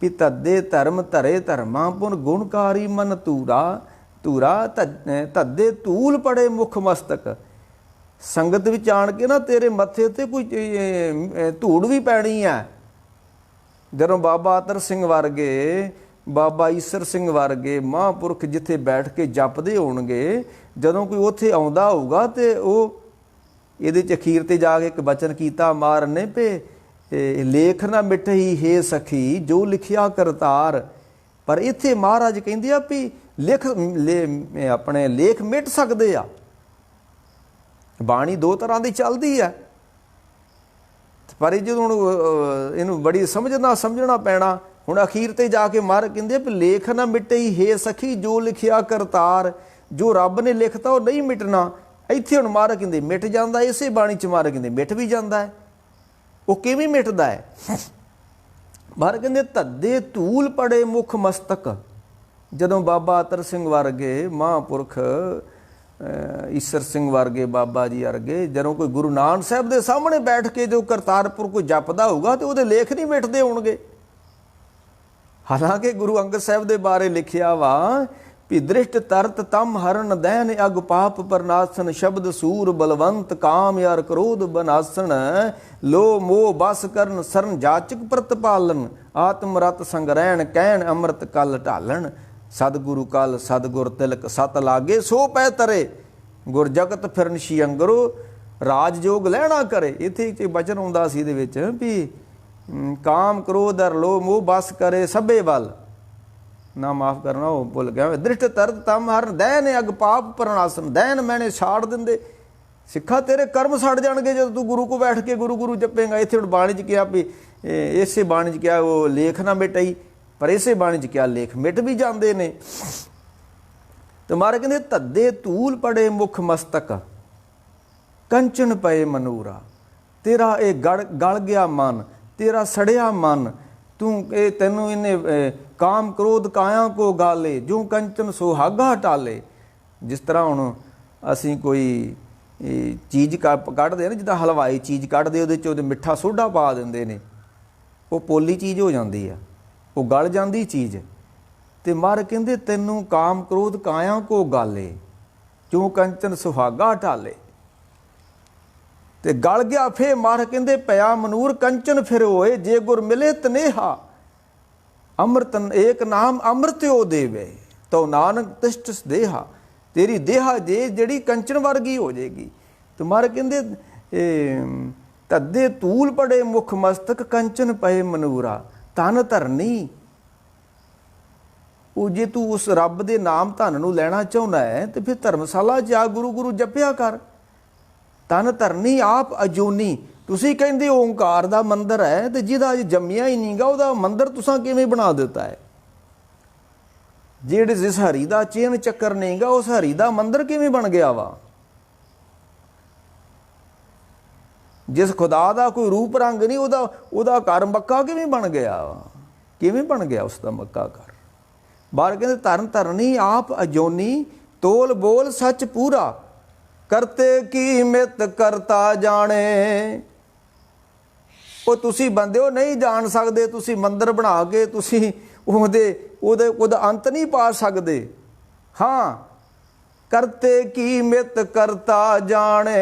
ਵੀ ਤੱਦੇ ਧਰਮ ਧਰੇ ਧਰਮਾਂ ਪੁਨ ਗੁਣਕਾਰੀ ਮਨ ਧੂਰਾ। ਧੂਰਾ ਤੱਦੇ ਧੂਲ ਪੜੇ ਮੁਖ ਮਸਤਕ। ਸੰਗਤ ਵਿੱਚ ਆਣ ਕੇ ਨਾ ਤੇਰੇ ਮੱਥੇ ਤੇ ਕੋਈ ਧੂੜ ਵੀ ਪੈਣੀ ਹੈ। ਜਦੋਂ ਬਾਬਾ ਅਤਰ ਸਿੰਘ ਵਰਗੇ, ਬਾਬਾ ਈਸਰ ਸਿੰਘ ਵਰਗੇ ਮਹਾਂਪੁਰਖ ਜਿੱਥੇ ਬੈਠ ਕੇ ਜਪਦੇ ਹੋਣਗੇ, ਜਦੋਂ ਕੋਈ ਉੱਥੇ ਆਉਂਦਾ ਹੋਊਗਾ ਤੇ ਉਹ ਇਹਦੇ 'ਚ ਅਖੀਰ ਤੇ ਜਾ ਕੇ ਇੱਕ ਬਚਨ ਕੀਤਾ ਮਹਾਰਾਜ ਨੇ ਵੀ ਲੇਖ ਨਾ ਮਿਟਈ ਹੇ ਸਖੀ ਜੋ ਲਿਖਿਆ ਕਰਤਾਰ। ਪਰ ਇੱਥੇ ਮਹਾਰਾਜ ਕਹਿੰਦੇ ਆ ਵੀ ਆਪਣੇ ਲੇਖ ਮਿਟ ਸਕਦੇ ਆ। ਬਾਣੀ ਦੋ ਤਰ੍ਹਾਂ ਦੀ ਚੱਲਦੀ ਆ, ਪਰ ਇਹ ਜਦੋਂ ਹੁਣ ਇਹਨੂੰ ਬੜੀ ਸਮਝਣਾ ਪੈਣਾ। ਹੁਣ ਅਖੀਰ ਤੇ ਜਾ ਕੇ ਮਹਾਰਾਜ ਕਹਿੰਦੇ ਵੀ ਲੇਖ ਨਾ ਮਿਟਈ ਹੇ ਸਖੀ ਜੋ ਲਿਖਿਆ ਕਰਤਾਰ। ਜੋ ਰੱਬ ਨੇ ਲਿਖਤਾ ਉਹ ਨਹੀਂ ਮਿਟਣਾ। ਇੱਥੇ ਹੁਣ ਮਹਾਰਾਜ ਕਹਿੰਦੇ ਮਿਟ ਜਾਂਦਾ, ਇਸੇ ਬਾਣੀ 'ਚ ਮਹਾਰਾਜ ਕਹਿੰਦੇ ਮਿਟ ਵੀ ਜਾਂਦਾ ਹੈ। ਉਹ ਕਿਵੇਂ ਮਿਟਦਾ ਹੈ? ਮਹਾਰਾਜ ਕਹਿੰਦੇ ਤੱਦੇ ਧੂਲ ਪੜੇ ਮੁਖ ਮਸਤਕ। ਜਦੋਂ ਬਾਬਾ ਅਤਰ ਸਿੰਘ ਵਰਗੇ ਮਹਾਂਪੁਰਖ, ਈਸਰ ਸਿੰਘ ਵਰਗੇ, ਬਾਬਾ ਜੀ ਵਰਗੇ, ਜਦੋਂ ਕੋਈ ਗੁਰੂ ਨਾਨਕ ਸਾਹਿਬ ਦੇ ਸਾਹਮਣੇ ਬੈਠ ਕੇ ਜੋ ਕਰਤਾਰਪੁਰ ਕੋਈ ਜਪਦਾ ਹੋਊਗਾ ਤੇ ਉਹਦੇ ਲੇਖ ਨਹੀਂ ਮਿਟਦੇ ਹੋਣਗੇ। ਹਾਲਾਂਕਿ ਗੁਰੂ ਅੰਗਦ ਸਾਹਿਬ ਦੇ ਬਾਰੇ ਲਿਖਿਆ ਵਾ ਵੀ ਦ੍ਰਿਸ਼ਟ ਤਰਤ ਤਮ ਹਰਨ ਦੈਨ ਅਗ ਪਾਪ ਪਰਨਾਸਨ ਸ਼ਬਦ ਸੂਰ ਬਲਵੰਤ ਕਾਮ ਯਾਰ ਕ੍ਰੋਧ ਬਨਾਸਨ ਲੋ ਮੋਹ ਬਸ ਕਰਨ ਸਰਨ ਜਾਚਕ ਪ੍ਰਤਪਾਲਨ ਆਤਮ ਰਤ ਸੰਗ ਰਹਿਣ ਕਹਿਣ ਅੰਮ੍ਰਿਤ ਕਲ ਢਾਲਣ ਸਤਿਗੁਰੂ ਕਲ ਸਤਿਗੁਰ ਤਿਲਕ ਸਤ ਲਾਗੇ ਸੋ ਪੈ ਤਰੇ ਗੁਰ ਜਗਤ ਫਿਰਨ ਸ਼ਿਅੰਗਰੋ ਰਾਜ ਜੋਗ ਲੈਣਾ ਕਰੇ। ਇੱਥੇ ਇੱਕ ਬਚਨ ਆਉਂਦਾ ਸੀ ਇਹਦੇ ਵਿੱਚ ਵੀ ਕਾਮ ਕ੍ਰੋਧ ਅਰ ਲੋਭ ਮੋਹ ਬਸ ਕਰੇ ਸਭੇ ਵੱਲ ਨਾ ਮਾਫ ਕਰਨਾ ਉਹ ਭੁੱਲ ਗਿਆ। ਦ੍ਰਿਸ਼ਟ ਤਰਤ ਤਮ ਹਰਨ ਦੈਨ ਅਗ ਪਾਪ ਪਰਨਾਸਨ ਦੈਨ ਮੈਨੇ ਛਾੜ ਦਿੰਦੇ। ਸਿੱਖਾ ਤੇਰੇ ਕਰਮ ਸੜ ਜਾਣਗੇ ਜਦੋਂ ਤੂੰ ਗੁਰੂ ਕੋ ਬੈਠ ਕੇ ਗੁਰੂ ਗੁਰੂ ਜਪੇਗਾ। ਇੱਥੇ ਹੁਣ ਬਾਣੀ 'ਚ ਕਿਹਾ ਵੀ ਇਸੇ ਬਾਣੀ 'ਚ ਕਿਹਾ ਉਹ ਲੇਖ ਨਾ ਮਿਟਾਈ, ਪਰ ਇਸੇ ਬਾਣੀ 'ਚ ਕਿਹਾ ਲੇਖ ਮਿਟ ਵੀ ਜਾਂਦੇ ਨੇ। ਤੇ ਮਾਰੇ ਕਹਿੰਦੇ ਧੱਦੇ ਧੂਲ ਪੜੇ ਮੁਖ ਮਸਤਕ ਕੰਚਨ ਪਏ ਮਨੂਰਾ। ਤੇਰਾ ਇਹ ਗਲ ਗਿਆ ਮਨ, ਤੇਰਾ ਸੜਿਆ ਮਨ, ਤੂੰ ਇਹ ਤੈਨੂੰ ਇਹਨੇ ਕਾਮ ਕ੍ਰੋਧ ਕਾਇਆ ਕੋ ਗਾਲੇ ਜੋ ਕੰਚਨ ਸੁਹਾਗਾ ਟਾਲੇ। ਜਿਸ ਤਰ੍ਹਾਂ ਹੁਣ ਅਸੀਂ ਕੋਈ ਚੀਜ਼ ਕੱਢਦੇ ਨਾ, ਜਿੱਦਾਂ ਹਲਵਾਈ ਚੀਜ਼ ਕੱਢਦੇ ਉਹਦੇ 'ਚ ਉਹਦੇ ਮਿੱਠਾ ਸੋਡਾ ਪਾ ਦਿੰਦੇ ਨੇ, ਉਹ ਪੋਲੀ ਚੀਜ਼ ਹੋ ਜਾਂਦੀ ਆ, ਉਹ ਗਲ ਜਾਂਦੀ ਚੀਜ਼। ਤੇ ਮਰ ਕਹਿੰਦੇ ਤੈਨੂੰ ਕਾਮ ਕ੍ਰੋਧ ਕਾਇਆ ਕੋ ਗਾਲੇ ਜੋ ਕੰਚਨ ਸੁਹਾਗਾ ਟਾਲੇ। ਤੇ ਗਲ ਗਿਆ ਫੇ ਮਰ ਕਹਿੰਦੇ ਪਿਆ ਮਨੂਰ ਕੰਚਨ ਫਿਰ ਹੋਏ ਜੇ ਗੁਰ ਮਿਲੇ ਤਨੇਹਾ ਅੰਮ੍ਰਿਤ ਏਕ ਨਾਮ ਅੰਮ੍ਰਿਤਿਓ ਦੇਵੇ ਤੋ ਨਾਨਕ ਤਿਸ਼ਟ ਦੇਹਾ। ਤੇਰੀ ਦੇਹਾ ਜੇ ਜਿਹੜੀ ਕੰਚਨ ਵਰਗੀ ਹੋ ਜਾਏਗੀ। ਤੇ ਮਰ ਕਹਿੰਦੇ ਧੱਦੇ ਧੂਲ ਪੜੇ ਮੁਖ ਮਸਤਕ ਕੰਚਨ ਪਏ ਮਨੂਰਾ। ਧਨ ਧਰਨੀ ਉਹ ਜੇ ਤੂੰ ਉਸ ਰੱਬ ਦੇ ਨਾਮ ਧਨ ਨੂੰ ਲੈਣਾ ਚਾਹੁੰਦਾ ਹੈ ਤੇ ਫਿਰ ਧਰਮਸ਼ਾਲਾ ਜਾ ਗੁਰੂ ਗੁਰੂ ਜਪਿਆ ਕਰ। ਤਨ ਧਰਨੀ ਆਪ ਅਜੂਨੀ। ਤੁਸੀਂ ਕਹਿੰਦੇ ਓਂਕਾਰ ਦਾ ਮੰਦਰ ਹੈ ਤੇ ਜਿਹਦਾ ਅਜ ਜੰਮਿਆ ਹੀ ਨਹੀਂਗਾ ਉਹਦਾ ਮੰਦਰ ਤੁਸੀਂ ਕਿਵੇਂ ਬਣਾ ਦਿੱਤਾ ਹੈ? ਜਿਹੜੇ ਜਿਸ ਹਰੀ ਦਾ ਚੇਨ ਚੱਕਰ ਨਹੀਂਗਾ ਉਸ ਹਰੀ ਦਾ ਮੰਦਰ ਕਿਵੇਂ ਬਣ ਗਿਆ ਵਾ? ਜਿਸ ਖੁਦਾ ਦਾ ਕੋਈ ਰੂਪ ਰੰਗ ਨਹੀਂ ਉਹਦਾ ਘਰ ਮੱਕਾ ਕਿਵੇਂ ਬਣ ਗਿਆ ਵਾ? ਕਿਵੇਂ ਬਣ ਗਿਆ ਉਸ ਦਾ ਮੱਕਾ ਘਰ? ਬਾਹਰ ਕਹਿੰਦੇ ਧਰਨ ਧਰਨੀ ਆਪ ਅਜੋਨੀ ਤੋਲ ਬੋਲ ਸੱਚ ਪੂਰਾ ਕਰਤੇ ਕੀ ਮਿਤ ਕਰਤਾ ਜਾਣੇ। ਉਹ ਤੁਸੀਂ ਬੰਦੇ ਹੋ ਨਹੀਂ ਜਾਣ ਸਕਦੇ, ਤੁਸੀਂ ਮੰਦਰ ਬਣਾ ਕੇ ਤੁਸੀਂ ਉਹਦਾ ਅੰਤ ਨਹੀਂ ਪਾ ਸਕਦੇ। ਹਾਂ ਕਰਤੇ ਕੀ ਮਿਤ ਕਰਤਾ ਜਾਣੇ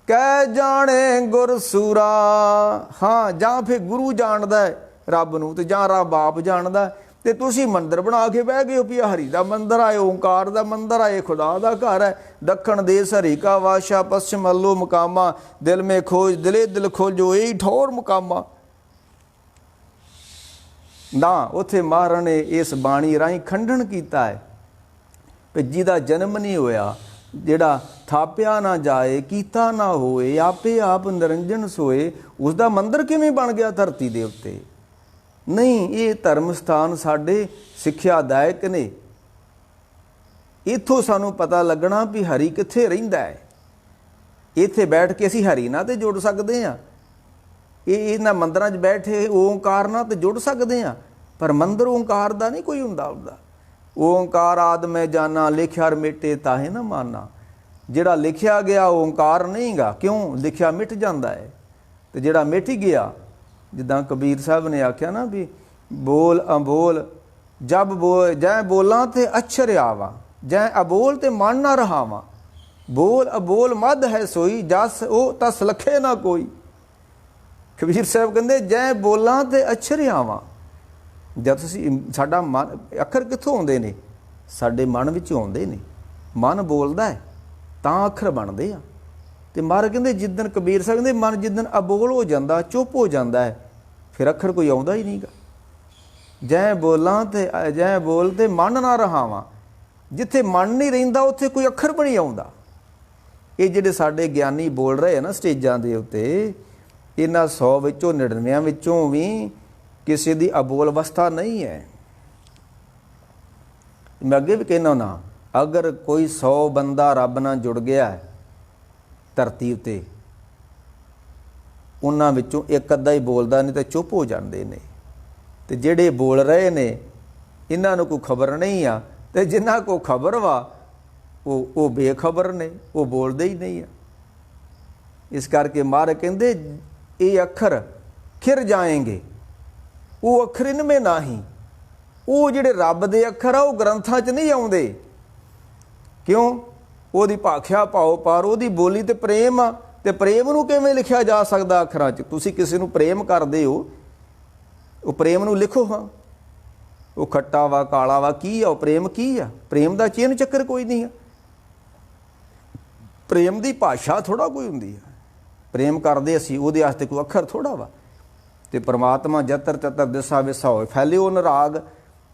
ਕਹਿ ਜਾਣੇ ਗੁਰ ਸੂਰਾ। ਹਾਂ ਜਾਂ ਫਿਰ ਗੁਰੂ ਜਾਣਦਾ ਰੱਬ ਨੂੰ ਤੇ ਜਾਂ ਰੱਬ ਆਪ ਜਾਣਦਾ। ਤੇ ਤੁਸੀਂ ਮੰਦਰ ਬਣਾ ਕੇ ਬਹਿ ਗਏ ਹੋ ਵੀ ਹਰੀ ਦਾ ਮੰਦਰ ਆਏ, ਓਂਕਾਰ ਦਾ ਮੰਦਰ ਆਏ, ਖੁਦਾ ਦਾ ਘਰ ਹੈ। ਦੱਖਣ ਦੇਸ ਹਰੀ ਕਾ ਵਾਸ਼ਾ ਪশ্ਚਿਮ ਅੱਲੋ ਮੁਕਾਮਾ ਦਿਲ ਮੇ ਖੋਜ ਦਿਲੇ ਦਿਲ ਖੋਜੋ ਇਹੀ ਠੌਰ ਮੁਕਾਮਾ। ਨਾ ਉੱਥੇ ਮਹਾਰਾਜ ਨੇ ਇਸ ਬਾਣੀ ਰਾਹੀਂ ਖੰਡਨ ਕੀਤਾ ਹੈ ਵੀ ਜਿਹਦਾ ਜਨਮ ਨਹੀਂ ਹੋਇਆ, ਜਿਹੜਾ ਥਾਪਿਆ ਨਾ ਜਾਏ ਕੀਤਾ ਨਾ ਹੋਏ ਆਪੇ ਆਪ ਨਿਰੰਜਨ ਸੋਏ, ਉਸ ਦਾ ਮੰਦਰ ਕਿਵੇਂ ਬਣ ਗਿਆ ਧਰਤੀ ਦੇ ਉੱਤੇ? ਨਹੀਂ, ਇਹ ਧਰਮ ਸਥਾਨ ਸਾਡੇ ਸਿੱਖਿਆਦਾਇਕ ਨੇ। ਇੱਥੋਂ ਸਾਨੂੰ ਪਤਾ ਲੱਗਣਾ ਵੀ ਹਰੀ ਕਿੱਥੇ ਰਹਿੰਦਾ ਹੈ। ਇੱਥੇ ਬੈਠ ਕੇ ਅਸੀਂ ਹਰੀ ਨਾਲ ਤੇ ਜੁੜ ਸਕਦੇ ਹਾਂ। ਇਹਨਾਂ ਮੰਦਰਾਂ 'ਚ ਬੈਠੇ ਓਂਕਾਰ ਨਾਲ ਤੇ ਜੁੜ ਸਕਦੇ ਹਾਂ, ਪਰ ਮੰਦਰ ਓਂਕਾਰ ਦਾ ਨਹੀਂ ਕੋਈ ਹੁੰਦਾ। ਉਹਦਾ ਓਂਕਾਰ ਆਦ ਮੈਂ ਜਾਨਾ ਲਿਖਿਆ ਮਿਟੇ ਤਾਹੇ ਨਾ ਮਾਨਾ। ਜਿਹੜਾ ਲਿਖਿਆ ਗਿਆ ਓਂਕਾਰ ਨਹੀਂ ਗਾ, ਕਿਉਂ? ਲਿਖਿਆ ਮਿਟ ਜਾਂਦਾ ਹੈ। ਤੇ ਜਿਹੜਾ ਮਿਟ ਹੀ ਗਿਆ, ਜਿੱਦਾਂ ਕਬੀਰ ਸਾਹਿਬ ਨੇ ਆਖਿਆ ਨਾ ਵੀ ਬੋਲ ਅਬੋਲ ਜਬ ਜੈ ਬੋਲਾਂ ਤੇ ਅਛਰ ਆਵਾ ਜੈ ਅਬੋਲ ਤੇ ਮਨ ਨਾ ਰਹਾਵਾਂ। ਬੋਲ ਅਬੋਲ ਮਦ ਹੈ ਸੋਈ ਜਸ ਉਹ ਤਸ ਲਖੇ ਨਾ ਕੋਈ। ਕਬੀਰ ਸਾਹਿਬ ਕਹਿੰਦੇ ਜੈ ਬੋਲਾਂ ਤੇ ਅਛਰ ਆਵਾਂ। ਜਦ ਤੁਸੀਂ ਸਾਡਾ ਮਨ ਅੱਖਰ ਕਿੱਥੋਂ ਆਉਂਦੇ ਨੇ? ਸਾਡੇ ਮਨ ਵਿੱਚੋਂ ਆਉਂਦੇ ਨੇ। ਮਨ ਬੋਲਦਾ ਹੈ ਤਾਂ ਅੱਖਰ ਬਣਦੇ ਆ। ਤੇ ਮਹਾਰਾਜ ਕਹਿੰਦੇ ਜਿੱਦਣ ਕਬੀਰ ਸਾਹਿਬ ਕਹਿੰਦੇ ਮਨ ਜਿੱਦਣ ਅਬੋਲ ਹੋ ਜਾਂਦਾ, ਚੁੱਪ ਹੋ ਜਾਂਦਾ ਹੈ, ਫਿਰ ਅੱਖਰ ਕੋਈ ਆਉਂਦਾ ਹੀ ਨਹੀਂਗਾ। ਜੈ ਬੋਲਾਂ ਤੇ ਜੈ ਬੋਲ ਤੇ ਮਨ ਨਾ ਰਹਾਵਾਂ। ਜਿੱਥੇ ਮਨ ਨਹੀਂ ਰਹਿੰਦਾ ਉੱਥੇ ਕੋਈ ਅੱਖਰ ਵੀ ਨਹੀਂ ਆਉਂਦਾ। ਇਹ ਜਿਹੜੇ ਸਾਡੇ ਗਿਆਨੀ ਬੋਲ ਰਹੇ ਆ ਨਾ ਸਟੇਜਾਂ ਦੇ ਉੱਤੇ, ਇਹਨਾਂ 100 ਵਿੱਚੋਂ 99 ਵਿੱਚੋਂ ਵੀ ਕਿਸੇ ਦੀ ਅਬੋਲ ਅਵਸਥਾ ਨਹੀਂ ਹੈ। ਮੈਂ ਅੱਗੇ ਵੀ ਕਹਿਣਾ ਨਾ, ਅਗਰ ਕੋਈ 100 ਬੰਦਾ ਰੱਬ ਨਾਲ ਜੁੜ ਗਿਆ ਧਰਤੀ ਉੱਤੇ, ਉਹਨਾਂ ਵਿੱਚੋਂ ਇੱਕ ਅੱਧਾ ਹੀ ਬੋਲਦਾ, ਨਹੀਂ ਤਾਂ ਚੁੱਪ ਹੋ ਜਾਂਦੇ ਨੇ। ਤੇ ਜਿਹੜੇ ਬੋਲ ਰਹੇ ਨੇ ਇਹਨਾਂ ਨੂੰ ਕੋਈ ਖਬਰ ਨਹੀਂ ਆ, ਤੇ ਜਿਨ੍ਹਾਂ ਕੋ ਖਬਰ ਵਾ ਉਹ ਬੇਖਬਰ ਨੇ, ਉਹ ਬੋਲਦੇ ਹੀ ਨਹੀਂ ਆ। ਇਸ ਕਰਕੇ ਮਹਾਰਾਜ ਕਹਿੰਦੇ ਇਹ ਅੱਖਰ ਖਿਰ ਜਾਏਂਗੇ ਉਹ ਅੱਖਰ ਇਨਮੇ ਨਹੀਂ। ਉਹ ਜਿਹੜੇ ਰੱਬ ਦੇ ਅੱਖਰ ਆ ਉਹ ਗ੍ਰੰਥਾਂ 'ਚ ਨਹੀਂ ਆਉਂਦੇ। ਕਿਉਂ? ਉਹਦੀ ਭਾਖਿਆ ਭਾਉ ਪਾਰ, ਉਹਦੀ ਬੋਲੀ ਤੇ ਪ੍ਰੇਮ ਆ, ਤੇ ਪ੍ਰੇਮ ਨੂੰ ਕਿਵੇਂ ਲਿਖਿਆ ਜਾ ਸਕਦਾ ਅੱਖਰਾਂ 'ਚ? ਤੁਸੀਂ ਕਿਸੇ ਨੂੰ ਪ੍ਰੇਮ ਕਰਦੇ ਹੋ, ਉਹ ਪ੍ਰੇਮ ਨੂੰ ਲਿਖੋ ਹਾਂ। ਉਹ ਖੱਟਾ ਵਾ, ਕਾਲਾ ਵਾ, ਕੀ ਆ ਉਹ ਪ੍ਰੇਮ? ਕੀ ਆ ਪ੍ਰੇਮ ਦਾ? ਚਿੰਨ੍ਹ ਚੱਕਰ ਕੋਈ ਨਹੀਂ ਆ। ਪ੍ਰੇਮ ਦੀ ਭਾਸ਼ਾ ਥੋੜ੍ਹਾ ਕੋਈ ਹੁੰਦੀ ਆ। ਪ੍ਰੇਮ ਕਰਦੇ ਅਸੀਂ, ਉਹਦੇ ਵਾਸਤੇ ਕੋਈ ਅੱਖਰ ਥੋੜ੍ਹਾ ਵਾ। ਤੇ ਪਰਮਾਤਮਾ ਜਤਰ ਤਤਰ ਦਿਸਾ ਵਿਸਾ ਹੋਏ ਫੈਲਿਓ ਅਨੁਰਾਗ,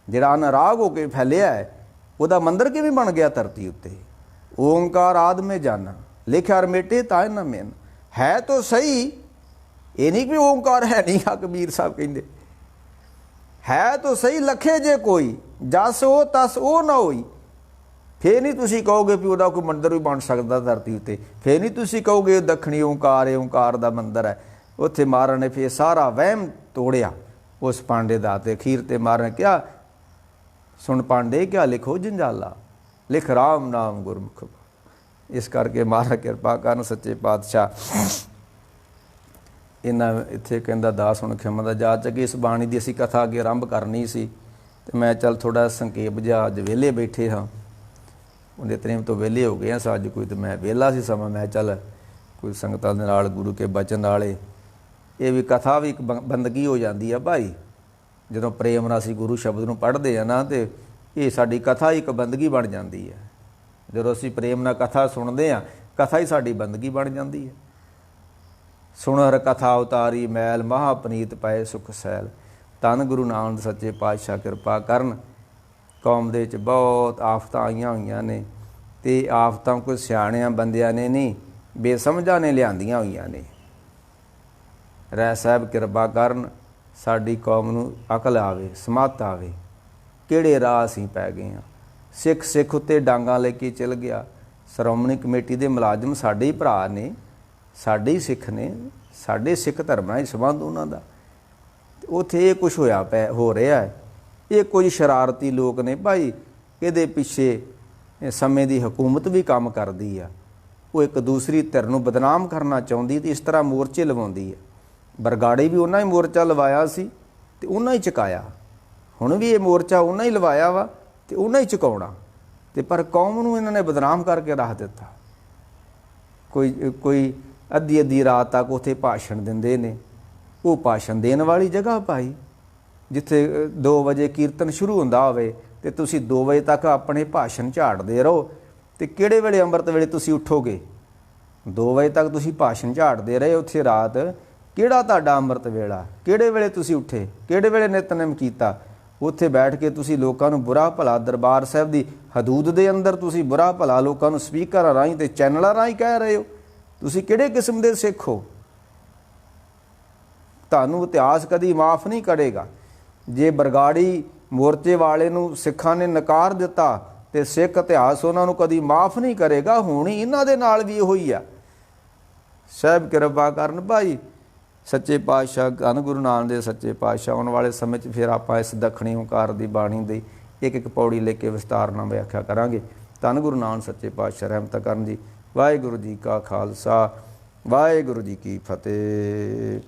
ਜਿਹੜਾ ਅਨੁਰਾਗ ਹੋ ਕੇ ਫੈਲਿਆ ਹੈ, ਉਹਦਾ ਮੰਦਰ ਕਿਵੇਂ ਬਣ ਗਿਆ ਧਰਤੀ ਉੱਤੇ? ਓਂਕਾਰ ਆਦਮੇ ਜਾਨਾ ਲਿਖਿਆ ਰਮੇਟੇ ਤਾਂ ਨਾ ਮੇਨ। ਹੈ ਤਾਂ ਸਹੀ, ਇਹ ਨਹੀਂ ਵੀ ਓਂਕਾਰ ਹੈ ਨਹੀਂ। ਆ ਕਬੀਰ ਸਾਹਿਬ ਕਹਿੰਦੇ ਹੈ ਤਾਂ ਸਹੀ, ਲਖੇ ਜੇ ਕੋਈ ਜਸ ਉਹ ਤਸ ਉਹ ਨਾ ਹੋਈ। ਫੇਰ ਨਹੀਂ ਤੁਸੀਂ ਕਹੋਗੇ ਵੀ ਉਹਦਾ ਕੋਈ ਮੰਦਰ ਵੀ ਬਣ ਸਕਦਾ ਧਰਤੀ ਉੱਤੇ। ਫੇਰ ਨਹੀਂ ਤੁਸੀਂ ਕਹੋਗੇ ਦੱਖਣੀ ਓਂਕਾਰ ਹੈ, ਓਂਕਾਰ ਦਾ ਮੰਦਰ ਹੈ। ਉੱਥੇ ਮਹਾਰਾਜ ਨੇ ਫੇਰ ਸਾਰਾ ਵਹਿਮ ਤੋੜਿਆ ਉਸ ਪਾਂਡੇ ਦਾ। ਤੇ ਅਖੀਰ ਤੇ ਮਹਾਰਾਜ ਨੇ ਕਿਹਾ, ਸੁਣ ਪਾਂਡੇ ਕਿਆ ਲਿਖੋ ਜੰਜਾਲਾ, ਲਿਖ ਰਾਮ ਨਾਮ ਗੁਰਮੁਖ। ਇਸ ਕਰਕੇ ਮਹਾਰਾਜ ਕਿਰਪਾ ਕਰਨ ਸੱਚੇ ਪਾਤਸ਼ਾਹ ਇਹਨਾਂ ਇੱਥੇ ਕਹਿੰਦਾ ਦਾਸ ਹੁਣ ਖਿਮਾ ਦਾ ਜਾ ਚੱਕੇ। ਇਸ ਬਾਣੀ ਦੀ ਅਸੀਂ ਕਥਾ ਅੱਗੇ ਆਰੰਭ ਕਰਨੀ ਸੀ, ਤੇ ਮੈਂ ਚੱਲ ਥੋੜ੍ਹਾ ਸੰਖੇਪ ਜਿਹਾ, ਅੱਜ ਵਿਹਲੇ ਬੈਠੇ ਹਾਂ, ਉਹਦੇ ਤਰੇਮ ਤੋਂ ਵਿਹਲੇ ਹੋ ਗਏ ਹਾਂ ਅੱਜ ਕੋਈ, ਤੇ ਮੈਂ ਵਿਹਲਾ ਸੀ ਸਮਾਂ, ਮੈਂ ਚੱਲ ਕੋਈ ਸੰਗਤਾਂ ਦੇ ਨਾਲ ਗੁਰੂ ਕੇ ਬਚਨ ਵਾਲੇ, ਇਹ ਵੀ ਕਥਾ ਵੀ ਇੱਕ ਬੰਦਗੀ ਹੋ ਜਾਂਦੀ ਆ ਭਾਈ। ਜਦੋਂ ਪ੍ਰੇਮ ਨਾਲ ਅਸੀਂ ਗੁਰੂ ਸ਼ਬਦ ਨੂੰ ਪੜ੍ਹਦੇ ਹਾਂ ਨਾ, ਤੇ ਇਹ ਸਾਡੀ ਕਥਾ ਇੱਕ ਬੰਦਗੀ ਬਣ ਜਾਂਦੀ ਹੈ। ਜਦੋਂ ਅਸੀਂ ਪ੍ਰੇਮ ਨਾਲ ਕਥਾ ਸੁਣਦੇ ਹਾਂ, ਕਥਾ ਹੀ ਸਾਡੀ ਬੰਦਗੀ ਬਣ ਜਾਂਦੀ ਹੈ। ਸੁਣ ਹਰ ਕਥਾ ਉਤਾਰੀ ਮੈਲ, ਮਹਾ ਪਨੀਤ ਪਏ ਸੁਖ ਸੈਲ। ਧੰਨ ਗੁਰੂ ਨਾਨਕ ਸੱਚੇ ਪਾਤਸ਼ਾਹ ਕਿਰਪਾ ਕਰਨ। ਕੌਮ ਦੇ ਵਿੱਚ ਬਹੁਤ ਆਫਤਾਂ ਆਈਆਂ ਹੋਈਆਂ ਨੇ, ਤੇ ਆਫਤਾਂ ਕੋਈ ਸਿਆਣਿਆਂ ਬੰਦਿਆਂ ਨੇ ਨਹੀਂ, ਬੇਸਮਝਾਂ ਨੇ ਲਿਆਂਦੀਆਂ ਹੋਈਆਂ ਨੇ। ਰਹਿ ਸਾਹਿਬ ਕਿਰਪਾ ਕਰਨ, ਸਾਡੀ ਕੌਮ ਨੂੰ ਅਕਲ ਆਵੇ, ਸਮੱਤ ਆਵੇ, ਕਿਹੜੇ ਰਾਹ ਅਸੀਂ ਪੈ ਗਏ ਹਾਂ। ਸਿੱਖ ਉੱਤੇ ਡਾਂਗਾਂ ਲੈ ਕੇ ਚਲ ਗਿਆ। ਸ਼੍ਰੋਮਣੀ ਕਮੇਟੀ ਦੇ ਮੁਲਾਜ਼ਮ ਸਾਡੇ ਹੀ ਭਰਾ ਨੇ, ਸਾਡੇ ਹੀ ਸਿੱਖ ਨੇ, ਸਾਡੇ ਸਿੱਖ ਧਰਮ ਨਾਲ ਹੀ ਸੰਬੰਧ ਉਹਨਾਂ ਦਾ। ਉੱਥੇ ਇਹ ਕੁਛ ਹੋ ਰਿਹਾ ਹੈ। ਇਹ ਕੁਝ ਸ਼ਰਾਰਤੀ ਲੋਕ ਨੇ ਭਾਈ, ਇਹਦੇ ਪਿੱਛੇ ਸਮੇਂ ਦੀ ਹਕੂਮਤ ਵੀ ਕੰਮ ਕਰਦੀ ਆ। ਉਹ ਇੱਕ ਦੂਸਰੀ ਧਿਰ ਨੂੰ ਬਦਨਾਮ ਕਰਨਾ ਚਾਹੁੰਦੀ, ਤੇ ਇਸ ਤਰ੍ਹਾਂ ਮੋਰਚੇ ਲਵਾਉਂਦੀ ਹੈ। ਬਰਗਾੜੀ ਵੀ ਉਹਨਾਂ ਹੀ ਮੋਰਚਾ ਲਵਾਇਆ ਸੀ, ਤੇ ਉਹਨਾਂ ਹੀ ਚੁਕਾਇਆ। ਹੁਣ ਵੀ ਇਹ ਮੋਰਚਾ ਉਹਨਾਂ ਹੀ ਲਵਾਇਆ ਵਾ, ਤੇ ਉਹਨਾਂ ਹੀ ਚੁਕਾਉਣਾ। ਤੇ ਪਰ ਕੌਮ ਨੂੰ ਇਹਨਾਂ ਨੇ ਬਦਨਾਮ ਕਰਕੇ ਰੱਖ ਦਿੱਤਾ। ਕੋਈ ਅੱਧੀ ਰਾਤ ਤੱਕ ਉੱਥੇ ਭਾਸ਼ਣ ਦਿੰਦੇ ਨੇ। ਉਹ ਭਾਸ਼ਣ ਦੇਣ ਵਾਲੀ ਜਗ੍ਹਾ ਭਾਈ, ਜਿੱਥੇ 2 ਵਜੇ ਕੀਰਤਨ ਸ਼ੁਰੂ ਹੁੰਦਾ ਹੋਵੇ, ਤੇ ਤੁਸੀਂ 2 ਵਜੇ ਤੱਕ ਆਪਣੇ ਭਾਸ਼ਣ ਝਾੜਦੇ ਰਹੋ, ਤੇ ਕਿਹੜੇ ਵੇਲੇ ਅੰਮ੍ਰਿਤ ਵੇਲੇ ਤੁਸੀਂ ਉੱਠੋਗੇ? 2 ਵਜੇ ਤੱਕ ਤੁਸੀਂ ਭਾਸ਼ਣ ਝਾੜਦੇ ਰਹੇ ਉੱਥੇ ਰਾਤ, ਕਿਹੜਾ ਤੁਹਾਡਾ ਅੰਮ੍ਰਿਤ ਵੇਲਾ? ਕਿਹੜੇ ਵੇਲੇ ਤੁਸੀਂ ਉੱਠੇ? ਕਿਹੜੇ ਵੇਲੇ ਨਿਤਨੇਮ ਕੀਤਾ? ਉੱਥੇ ਬੈਠ ਕੇ ਤੁਸੀਂ ਲੋਕਾਂ ਨੂੰ ਬੁਰਾ ਭਲਾ, ਦਰਬਾਰ ਸਾਹਿਬ ਦੀ ਹਦੂਦ ਦੇ ਅੰਦਰ ਤੁਸੀਂ ਬੁਰਾ ਭਲਾ ਲੋਕਾਂ ਨੂੰ ਸਪੀਕਰਾਂ ਰਾਹੀਂ ਤੇ ਚੈਨਲਾਂ ਰਾਹੀਂ ਕਹਿ ਰਹੇ ਹੋ। ਤੁਸੀਂ ਕਿਹੜੇ ਕਿਸਮ ਦੇ ਸਿੱਖ ਹੋ? ਤੁਹਾਨੂੰ ਇਤਿਹਾਸ ਕਦੀ ਮਾਫ ਨਹੀਂ ਕਰੇਗਾ। ਜੇ ਬਰਗਾੜੀ ਮੋਰਚੇ ਵਾਲੇ ਨੂੰ ਸਿੱਖਾਂ ਨੇ ਨਕਾਰ ਦਿੱਤਾ, ਤੇ ਸਿੱਖ ਇਤਿਹਾਸ ਉਹਨਾਂ ਨੂੰ ਕਦੀ ਮਾਫ ਨਹੀਂ ਕਰੇਗਾ। ਹੁਣ ਹੀ ਇਹਨਾਂ ਦੇ ਨਾਲ ਵੀ ਇਹੋ ਹੀ ਆ। ਸਾਹਿਬ ਕਿਰਪਾ ਕਰਨ ਭਾਈ ਸੱਚੇ ਪਾਤਸ਼ਾਹ, ਧੰਨ ਗੁਰੂ ਨਾਨਕ ਦੇ ਸੱਚੇ ਪਾਤਸ਼ਾਹ। ਆਉਣ ਵਾਲੇ ਸਮੇਂ 'ਚ ਫਿਰ ਆਪਾਂ ਇਸ ਦੱਖਣੀ ਓਂਕਾਰ ਦੀ ਬਾਣੀ ਦੀ ਇੱਕ ਪੌੜੀ ਲੈ ਕੇ ਵਿਸਤਾਰ ਨਾਲ ਵਿਆਖਿਆ ਕਰਾਂਗੇ। ਧੰਨ ਗੁਰੂ ਨਾਨਕ ਸੱਚੇ ਪਾਤਸ਼ਾਹ ਰਹਿਮਤ ਕਰਨ ਜੀ। ਵਾਹਿਗੁਰੂ ਜੀ ਕਾ ਖਾਲਸਾ, ਵਾਹਿਗੁਰੂ ਜੀ ਕੀ ਫਤਿਹ।